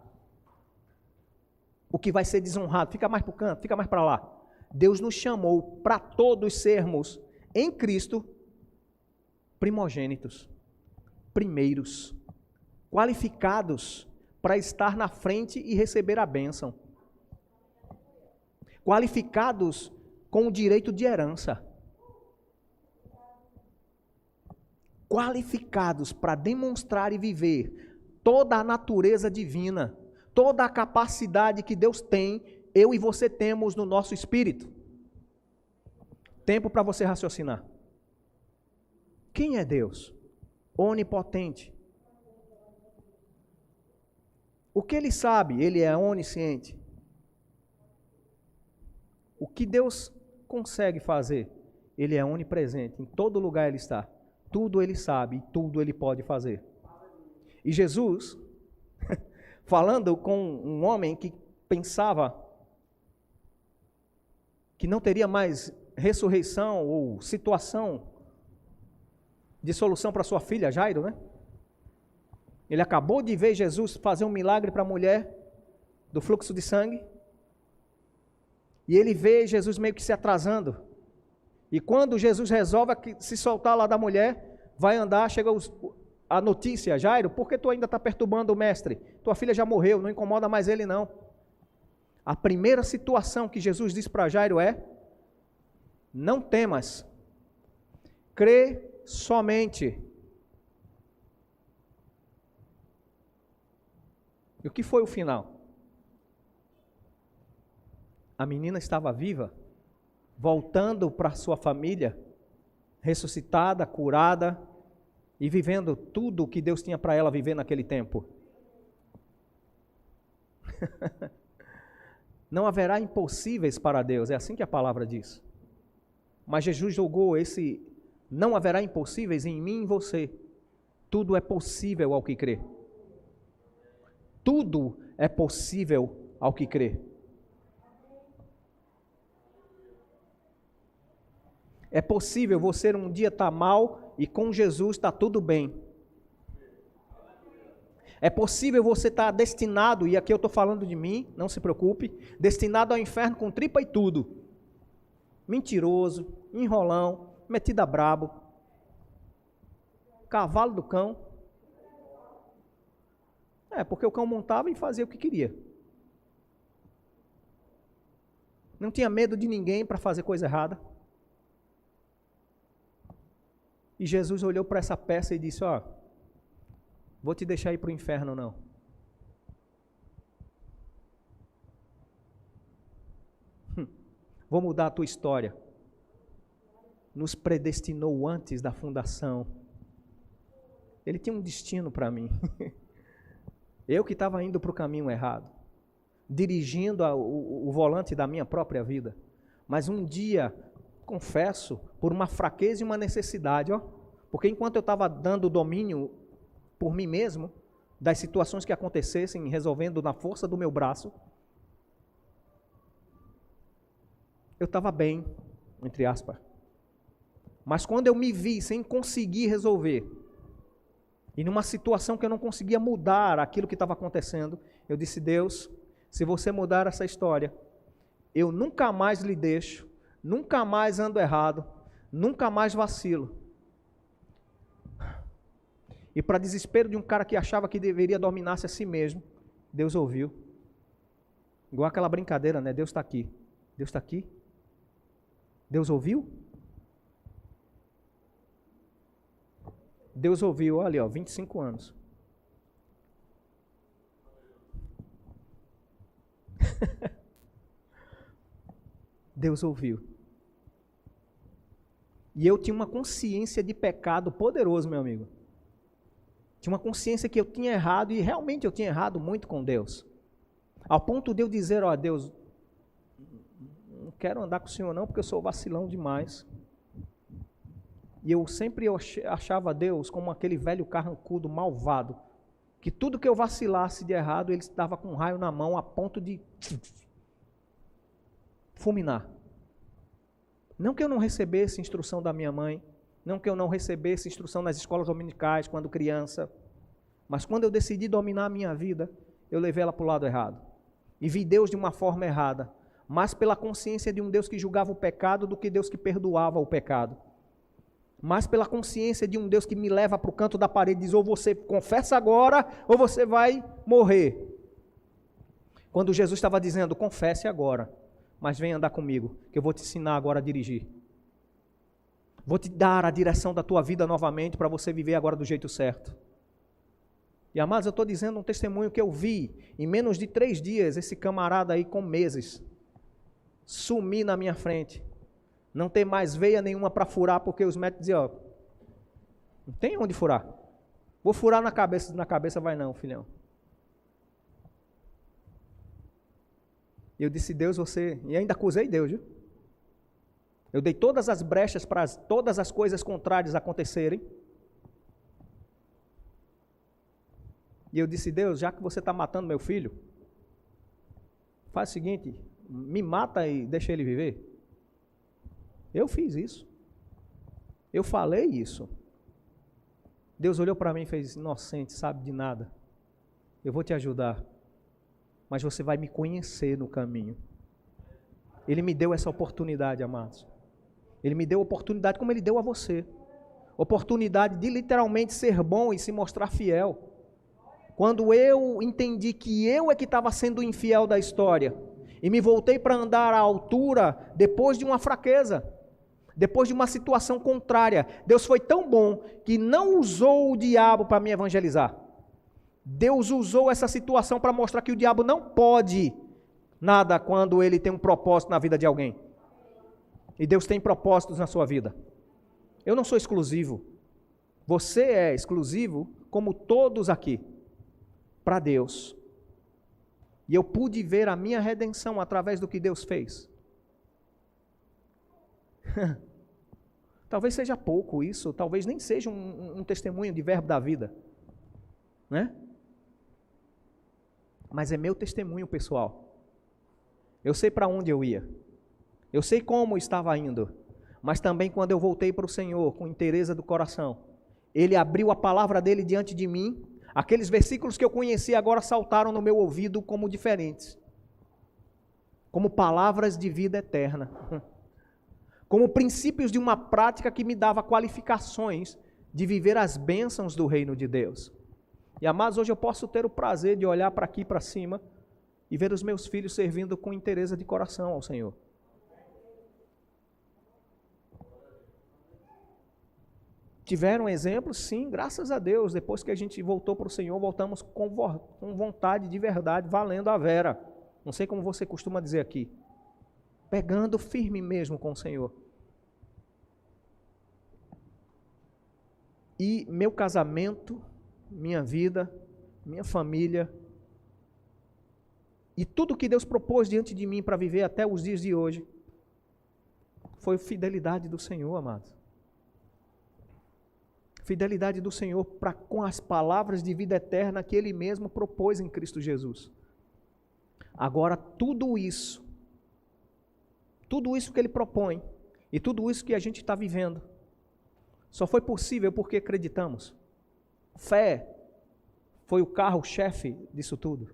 o que vai ser desonrado, fica mais para o canto, fica mais para lá. Deus nos chamou para todos sermos, em Cristo, primogênitos, primeiros, qualificados para estar na frente e receber a bênção, qualificados com o direito de herança, qualificados para demonstrar e viver toda a natureza divina, toda a capacidade que Deus tem, eu e você temos no nosso espírito. Tempo para você raciocinar. Quem é Deus? Onipotente. O que Ele sabe? Ele é onisciente. O que Deus consegue fazer? Ele é onipresente. Em todo lugar Ele está. Tudo Ele sabe e tudo Ele pode fazer. E Jesus, falando com um homem que pensava que não teria mais ressurreição ou situação de solução para sua filha, Jairo, né? Ele acabou de ver Jesus fazer um milagre para a mulher do fluxo de sangue. E ele vê Jesus meio que se atrasando. E quando Jesus resolve se soltar lá da mulher, vai andar, chega a notícia: Jairo, por que tu ainda está perturbando o mestre? Tua filha já morreu, não incomoda mais ele não. A primeira situação que Jesus diz para Jairo é: não temas, crê somente. E o que foi o final? A menina estava viva, voltando para sua família, ressuscitada, curada e vivendo tudo o que Deus tinha para ela viver naquele tempo. Não haverá impossíveis para Deus, é assim que a palavra diz. Mas Jesus jogou esse não haverá impossíveis em mim e em você. Tudo é possível ao que crê. Tudo é possível ao que crê. É possível você um dia estar mal e com Jesus está tudo bem. É possível você estar destinado, e aqui eu estou falando de mim, não se preocupe, destinado ao inferno com tripa e tudo. Mentiroso, enrolão, metido a brabo, cavalo do cão. Porque o cão montava e fazia o que queria. Não tinha medo de ninguém para fazer coisa errada. E Jesus olhou para essa peça e disse, vou te deixar ir para o inferno não. Vou mudar a tua história. Nos predestinou antes da fundação. Ele tinha um destino para mim. Eu que estava indo para o caminho errado. Dirigindo o volante da minha própria vida. Mas um dia, confesso, por uma fraqueza e uma necessidade, porque enquanto eu estava dando domínio por mim mesmo, das situações que acontecessem, resolvendo na força do meu braço, eu estava bem, entre aspas. Mas quando eu me vi sem conseguir resolver, e numa situação que eu não conseguia mudar aquilo que estava acontecendo, eu disse, Deus, se você mudar essa história, eu nunca mais lhe deixo, nunca mais ando errado, nunca mais vacilo. E para desespero de um cara que achava que deveria dominar-se a si mesmo, Deus ouviu. Igual aquela brincadeira, né? Deus está aqui. Deus está aqui? Deus ouviu? Deus ouviu, olha, 25 anos. Deus ouviu. E eu tinha uma consciência de pecado poderoso, meu amigo. Tinha uma consciência que eu tinha errado, e realmente eu tinha errado muito com Deus. Ao ponto de eu dizer, Deus, não quero andar com o Senhor não, porque eu sou vacilão demais. E eu sempre achava Deus como aquele velho carrancudo, malvado, que tudo que eu vacilasse de errado, ele estava com um raio na mão a ponto de fulminar. Não que eu não recebesse instrução da minha mãe, não que eu não recebesse instrução nas escolas dominicais quando criança, mas quando eu decidi dominar a minha vida, eu levei ela para o lado errado. E vi Deus de uma forma errada, mais pela consciência de um Deus que julgava o pecado do que Deus que perdoava o pecado. Mais pela consciência de um Deus que me leva para o canto da parede e diz, ou você confessa agora, ou você vai morrer. Quando Jesus estava dizendo, confesse agora, mas vem andar comigo, que eu vou te ensinar agora a dirigir. Vou te dar a direção da tua vida novamente para você viver agora do jeito certo. E amados, eu estou dizendo um testemunho que eu vi em menos de 3 dias, esse camarada aí com meses, sumir na minha frente. Não tem mais veia nenhuma para furar, porque os médicos diziam, não tem onde furar. Vou furar na cabeça vai não, filhão. E eu disse, Deus, você... E ainda acusei Deus, viu? Eu dei todas as brechas para todas as coisas contrárias acontecerem. E eu disse, Deus, já que você está matando meu filho, faz o seguinte, me mata e deixa ele viver. Eu fiz isso. Eu falei isso. Deus olhou para mim e fez, inocente, sabe de nada. Eu vou te ajudar, mas você vai me conhecer no caminho. Ele me deu essa oportunidade, amados. Ele me deu a oportunidade como Ele deu a você. Oportunidade de literalmente ser bom e se mostrar fiel. Quando eu entendi que eu é que estava sendo infiel da história e me voltei para andar à altura depois de uma fraqueza, depois de uma situação contrária, Deus foi tão bom que não usou o diabo para me evangelizar. Deus usou essa situação para mostrar que o diabo não pode nada quando ele tem um propósito na vida de alguém. E Deus tem propósitos na sua vida. Eu não sou exclusivo. Você é exclusivo como todos aqui, para Deus. E eu pude ver a minha redenção através do que Deus fez. Talvez seja pouco isso, talvez nem seja um testemunho de verbo da vida, né? Mas é meu testemunho pessoal. Eu sei para onde eu ia, eu sei como estava indo, mas também quando eu voltei para o Senhor com inteireza do coração, Ele abriu a palavra dele diante de mim, Aqueles versículos que eu conhecia agora saltaram no meu ouvido como diferentes. Como palavras de vida eterna. Como princípios de uma prática que me dava qualificações de viver as bênçãos do reino de Deus. E amados, hoje eu posso ter o prazer de olhar para aqui, para cima, e ver os meus filhos servindo com interesse de coração ao Senhor. Tiveram exemplos? Sim, graças a Deus. Depois que a gente voltou para o Senhor, voltamos com vontade de verdade, valendo a vera. Não sei como você costuma dizer aqui. Pegando firme mesmo com o Senhor. E meu casamento, minha vida, minha família, e tudo que Deus propôs diante de mim para viver até os dias de hoje, foi fidelidade do Senhor, amados. Fidelidade do Senhor para com as palavras de vida eterna que Ele mesmo propôs em Cristo Jesus. Agora, tudo isso que Ele propõe, e tudo isso que a gente está vivendo, só foi possível porque acreditamos. Fé foi o carro-chefe disso tudo.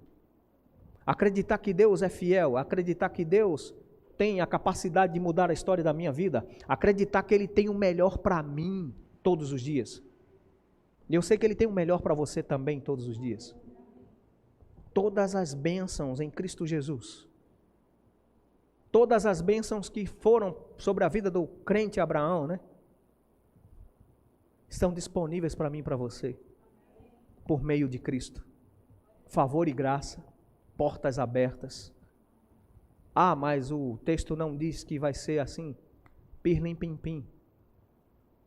Acreditar que Deus é fiel, acreditar que Deus tem a capacidade de mudar a história da minha vida, acreditar que Ele tem o melhor para mim todos os dias. E eu sei que Ele tem o melhor para você também todos os dias. Todas as bênçãos em Cristo Jesus. Todas as bênçãos que foram sobre a vida do crente Abraão, né? Estão disponíveis para mim e para você. Por meio de Cristo. Favor e graça. Portas abertas. Ah, mas o texto não diz que vai ser assim. Pirlim pim pim.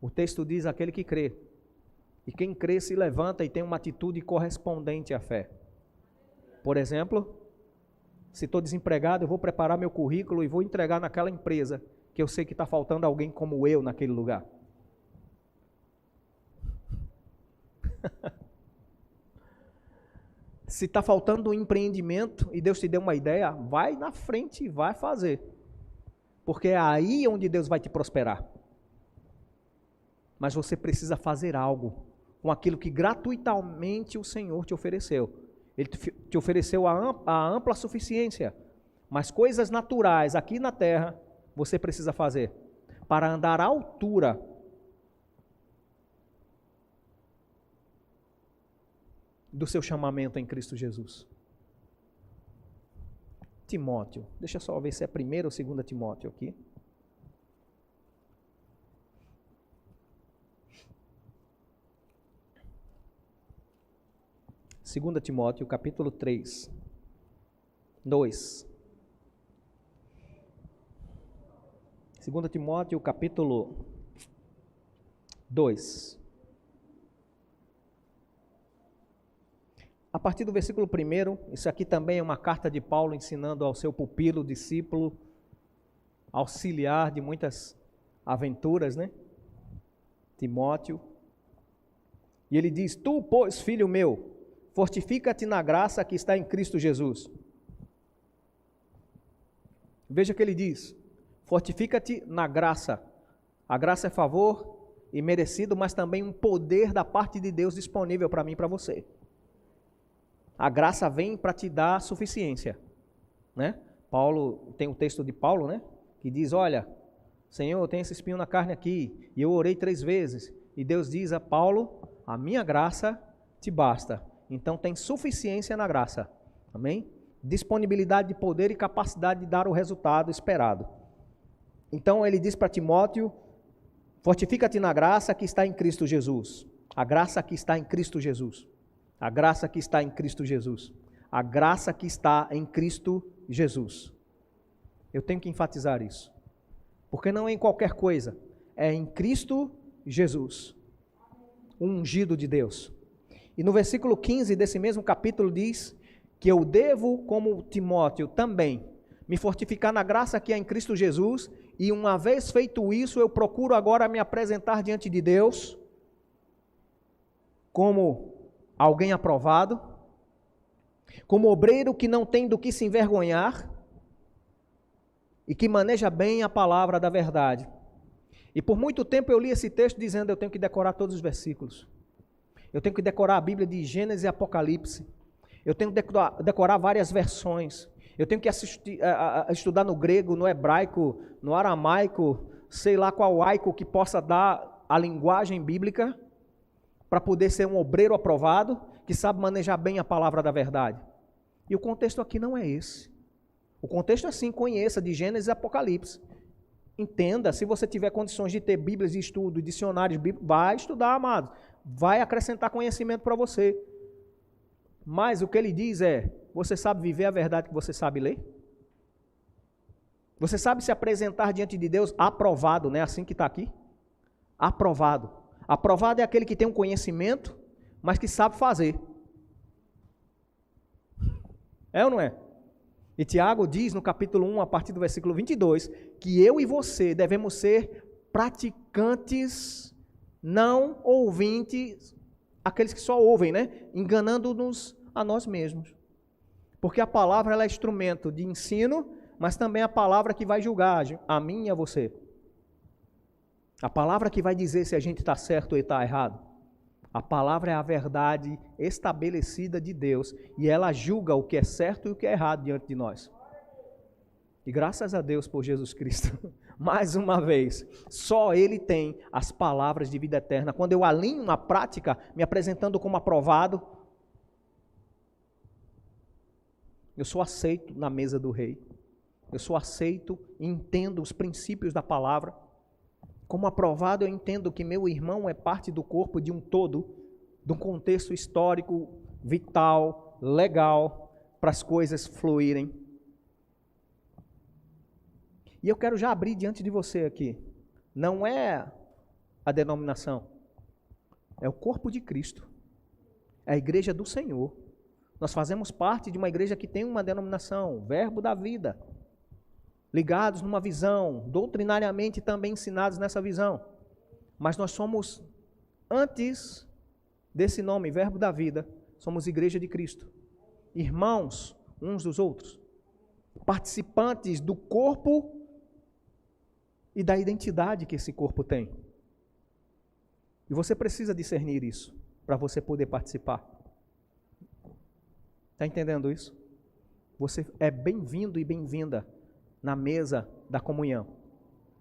O texto diz aquele que crê. E quem crê se levanta e tem uma atitude correspondente à fé. Por exemplo, se estou desempregado, eu vou preparar meu currículo e vou entregar naquela empresa que eu sei que está faltando alguém como eu naquele lugar. Se está faltando um empreendimento e Deus te deu uma ideia, vai na frente e vai fazer. Porque é aí onde Deus vai te prosperar. Mas você precisa fazer algo com aquilo que gratuitamente o Senhor te ofereceu. Ele te ofereceu a ampla suficiência. Mas coisas naturais aqui na terra, você precisa fazer. Para andar à altura do seu chamamento em Cristo Jesus. Timóteo, deixa eu só ver se é 1º ou 2 Timóteo aqui. Segunda Timóteo, capítulo 3, 2. 2 Timóteo, capítulo 2. A partir do versículo 1, isso aqui também é uma carta de Paulo ensinando ao seu pupilo, discípulo, auxiliar de muitas aventuras, né? Timóteo. E ele diz: Tu, pois, filho meu, fortifica-te na graça que está em Cristo Jesus. Veja que ele diz: fortifica-te na graça. A graça é favor e merecido, mas também um poder da parte de Deus disponível para mim e para você. A graça vem para te dar suficiência, né? Paulo, tem o texto de Paulo, né? Que diz: olha, Senhor, eu tenho esse espinho na carne aqui, e eu orei 3 vezes. E Deus diz a Paulo: a minha graça te basta. Então tem suficiência na graça, amém? Disponibilidade de poder e capacidade de dar o resultado esperado. Então ele diz para Timóteo: fortifica-te na graça que está em Cristo Jesus. A graça que está em Cristo Jesus. A graça que está em Cristo Jesus. A graça que está em Cristo Jesus. Eu tenho que enfatizar isso. Porque não é em qualquer coisa. É em Cristo Jesus. O ungido de Deus. E no versículo 15 desse mesmo capítulo diz que eu devo, como Timóteo, também me fortificar na graça que é em Cristo Jesus, e uma vez feito isso, eu procuro agora me apresentar diante de Deus como alguém aprovado, como obreiro que não tem do que se envergonhar e que maneja bem a palavra da verdade. E por muito tempo eu li esse texto dizendo: eu tenho que decorar todos os versículos. Eu tenho que decorar a Bíblia de Gênesis e Apocalipse. Eu tenho que decorar várias versões. Eu tenho que estudar no grego, no hebraico, no aramaico, sei lá qual aico que possa dar a linguagem bíblica para poder ser um obreiro aprovado, que sabe manejar bem a palavra da verdade. E o contexto aqui não é esse. O contexto é assim, conheça de Gênesis e Apocalipse. Entenda, se você tiver condições de ter Bíblias de estudo, dicionários bíblicos, vai estudar, amado. Vai acrescentar conhecimento para você. Mas o que ele diz é, você sabe viver a verdade que você sabe ler? Você sabe se apresentar diante de Deus aprovado, não é assim que está aqui? Aprovado. Aprovado é aquele que tem um conhecimento, mas que sabe fazer. É ou não é? E Tiago diz no capítulo 1, a partir do versículo 22, que eu e você devemos ser praticantes, não ouvintes, aqueles que só ouvem, né? Enganando-nos a nós mesmos. Porque a palavra ela é instrumento de ensino, mas também a palavra que vai julgar a mim e a você. A palavra que vai dizer se a gente está certo ou está errado. A palavra é a verdade estabelecida de Deus e ela julga o que é certo e o que é errado diante de nós. E graças a Deus por Jesus Cristo, mais uma vez, só Ele tem as palavras de vida eterna. Quando eu alinho na prática, me apresentando como aprovado, eu sou aceito na mesa do Rei. Eu sou aceito e entendo os princípios da palavra. Como aprovado, eu entendo que meu irmão é parte do corpo de um todo, de um contexto histórico, vital, legal, para as coisas fluírem. E eu quero já abrir diante de você aqui. Não é a denominação, é o corpo de Cristo. É a igreja do Senhor. Nós fazemos parte de uma igreja que tem uma denominação, Verbo da Vida. Ligados numa visão, doutrinariamente também ensinados nessa visão. Mas nós somos, antes desse nome, Verbo da Vida, somos igreja de Cristo. Irmãos uns dos outros. Participantes do corpo e da identidade que esse corpo tem. E você precisa discernir isso, para você poder participar. Está entendendo isso? Você é bem-vindo e bem-vinda na mesa da comunhão,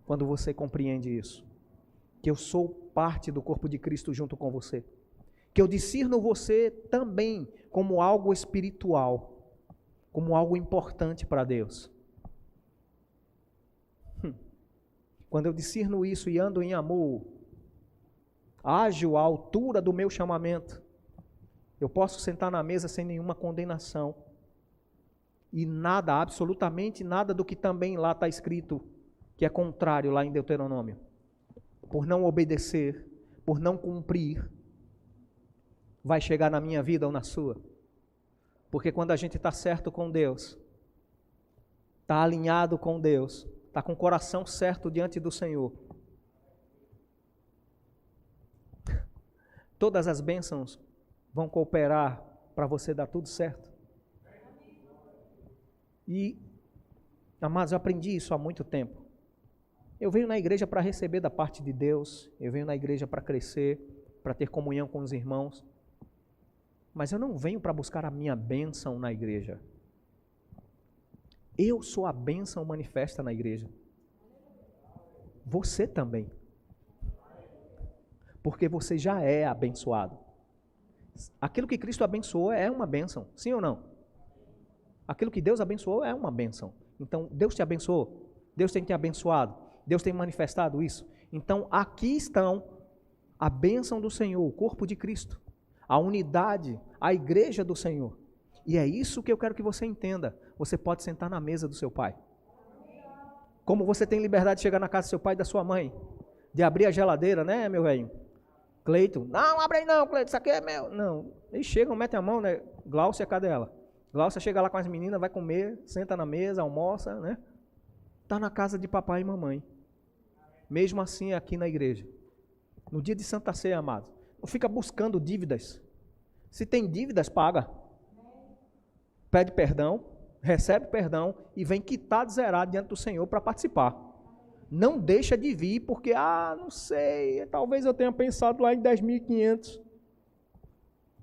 quando você compreende isso, que eu sou parte do corpo de Cristo junto com você, que eu discerno você também como algo espiritual, como algo importante para Deus. Quando eu discerno isso e ando em amor, ágil à altura do meu chamamento, eu posso sentar na mesa sem nenhuma condenação, e nada, absolutamente nada do que também lá está escrito, que é contrário lá em Deuteronômio, por não obedecer, por não cumprir, vai chegar na minha vida ou na sua. Porque quando a gente está certo com Deus, está alinhado com Deus, está com o coração certo diante do Senhor, todas as bênçãos vão cooperar para você dar tudo certo. E, amados, eu aprendi isso há muito tempo. Eu venho na igreja para receber da parte de Deus, eu venho na igreja para crescer, para ter comunhão com os irmãos, mas eu não venho para buscar a minha bênção na igreja. Eu sou a bênção manifesta na igreja. Você também. Porque você já é abençoado. Aquilo que Cristo abençoou é uma bênção, sim ou não? Aquilo que Deus abençoou é uma bênção. Então, Deus te abençoou, Deus tem te abençoado, Deus tem manifestado isso. Então, aqui estão a bênção do Senhor, o corpo de Cristo, a unidade, a igreja do Senhor. E é isso que eu quero que você entenda. Você pode sentar na mesa do seu pai. Como você tem liberdade de chegar na casa do seu pai e da sua mãe, de abrir a geladeira, né, meu velho? Cleito, não, abre aí não, Cleito, isso aqui é meu. Não, eles chegam, metem a mão, né? Gláucia, cadê ela? Gláucia chega lá com as meninas, vai comer, senta na mesa, almoça, né? Está na casa de papai e mamãe. Mesmo assim, aqui na igreja. No dia de Santa Ceia, amados, não fica buscando dívidas. Se tem dívidas, paga. Pede perdão, recebe perdão e vem quitado, zerado diante do Senhor para participar. Não deixa de vir porque, não sei, talvez eu tenha pensado lá em 10.500.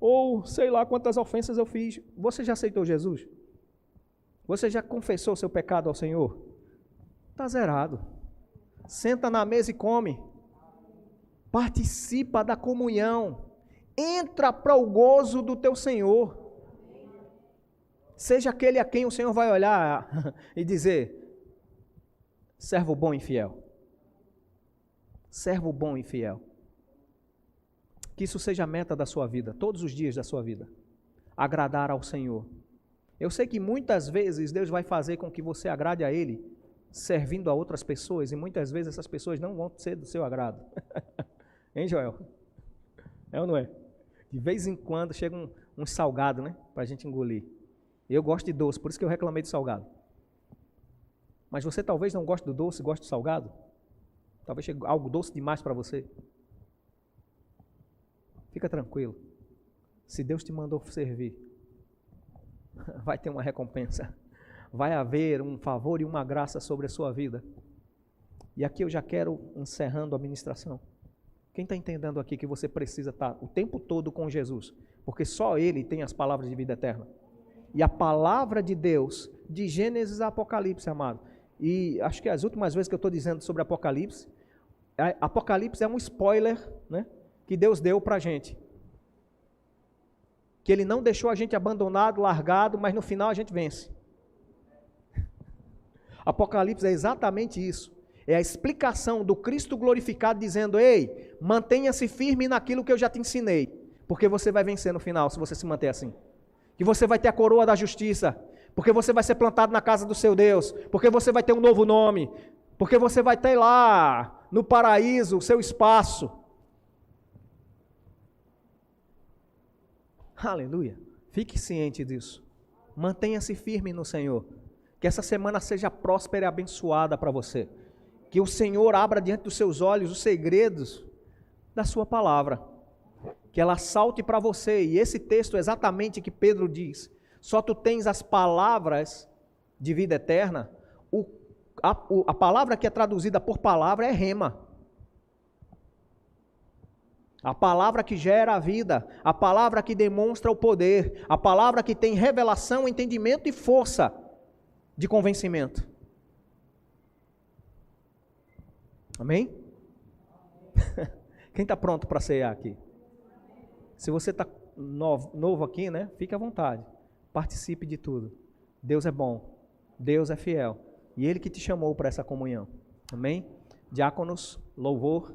ou sei lá quantas ofensas eu fiz. Você já aceitou Jesus? Você já confessou seu pecado ao Senhor? Está zerado. Senta na mesa e come. Participa da comunhão. Entra para o gozo do teu Senhor. Seja aquele a quem o Senhor vai olhar e dizer: servo bom e fiel. Servo bom e fiel. Que isso seja a meta da sua vida, todos os dias da sua vida. Agradar ao Senhor. Eu sei que muitas vezes Deus vai fazer com que você agrade a Ele, servindo a outras pessoas, e muitas vezes essas pessoas não vão ser do seu agrado. Hein, Joel? É ou não é? De vez em quando chega um salgado, né? Para a gente engolir. Eu gosto de doce, por isso que eu reclamei do salgado. Mas você talvez não goste do doce, goste do salgado? Talvez chegue algo doce demais para você. Fica tranquilo. Se Deus te mandou servir, vai ter uma recompensa. Vai haver um favor e uma graça sobre a sua vida. E aqui eu já quero, encerrando a ministração. Quem está entendendo aqui que você precisa estar o tempo todo com Jesus? Porque só Ele tem as palavras de vida eterna. E a palavra de Deus, de Gênesis a Apocalipse, amado. E acho que as últimas vezes que eu estou dizendo sobre Apocalipse, Apocalipse é um spoiler, né, que Deus deu para a gente. Que Ele não deixou a gente abandonado, largado, mas no final a gente vence. Apocalipse é exatamente isso. É a explicação do Cristo glorificado dizendo: ei, mantenha-se firme naquilo que eu já te ensinei, porque você vai vencer no final se você se manter assim. Que você vai ter a coroa da justiça, porque você vai ser plantado na casa do seu Deus, porque você vai ter um novo nome, porque você vai ter lá no paraíso o seu espaço. Aleluia. Fique ciente disso. Mantenha-se firme no Senhor. Que essa semana seja próspera e abençoada para você. Que o Senhor abra diante dos seus olhos os segredos da sua palavra. Que ela salte para você. E esse texto exatamente que Pedro diz: só tu tens as palavras de vida eterna. A palavra que é traduzida por palavra é rema. A palavra que gera a vida, a palavra que demonstra o poder, a palavra que tem revelação, entendimento e força de convencimento. Amém? Quem está pronto para cear aqui? Se você está novo aqui, né? Fique à vontade. Participe de tudo. Deus é bom. Deus é fiel. E Ele que te chamou para essa comunhão. Amém? Diáconos, louvor.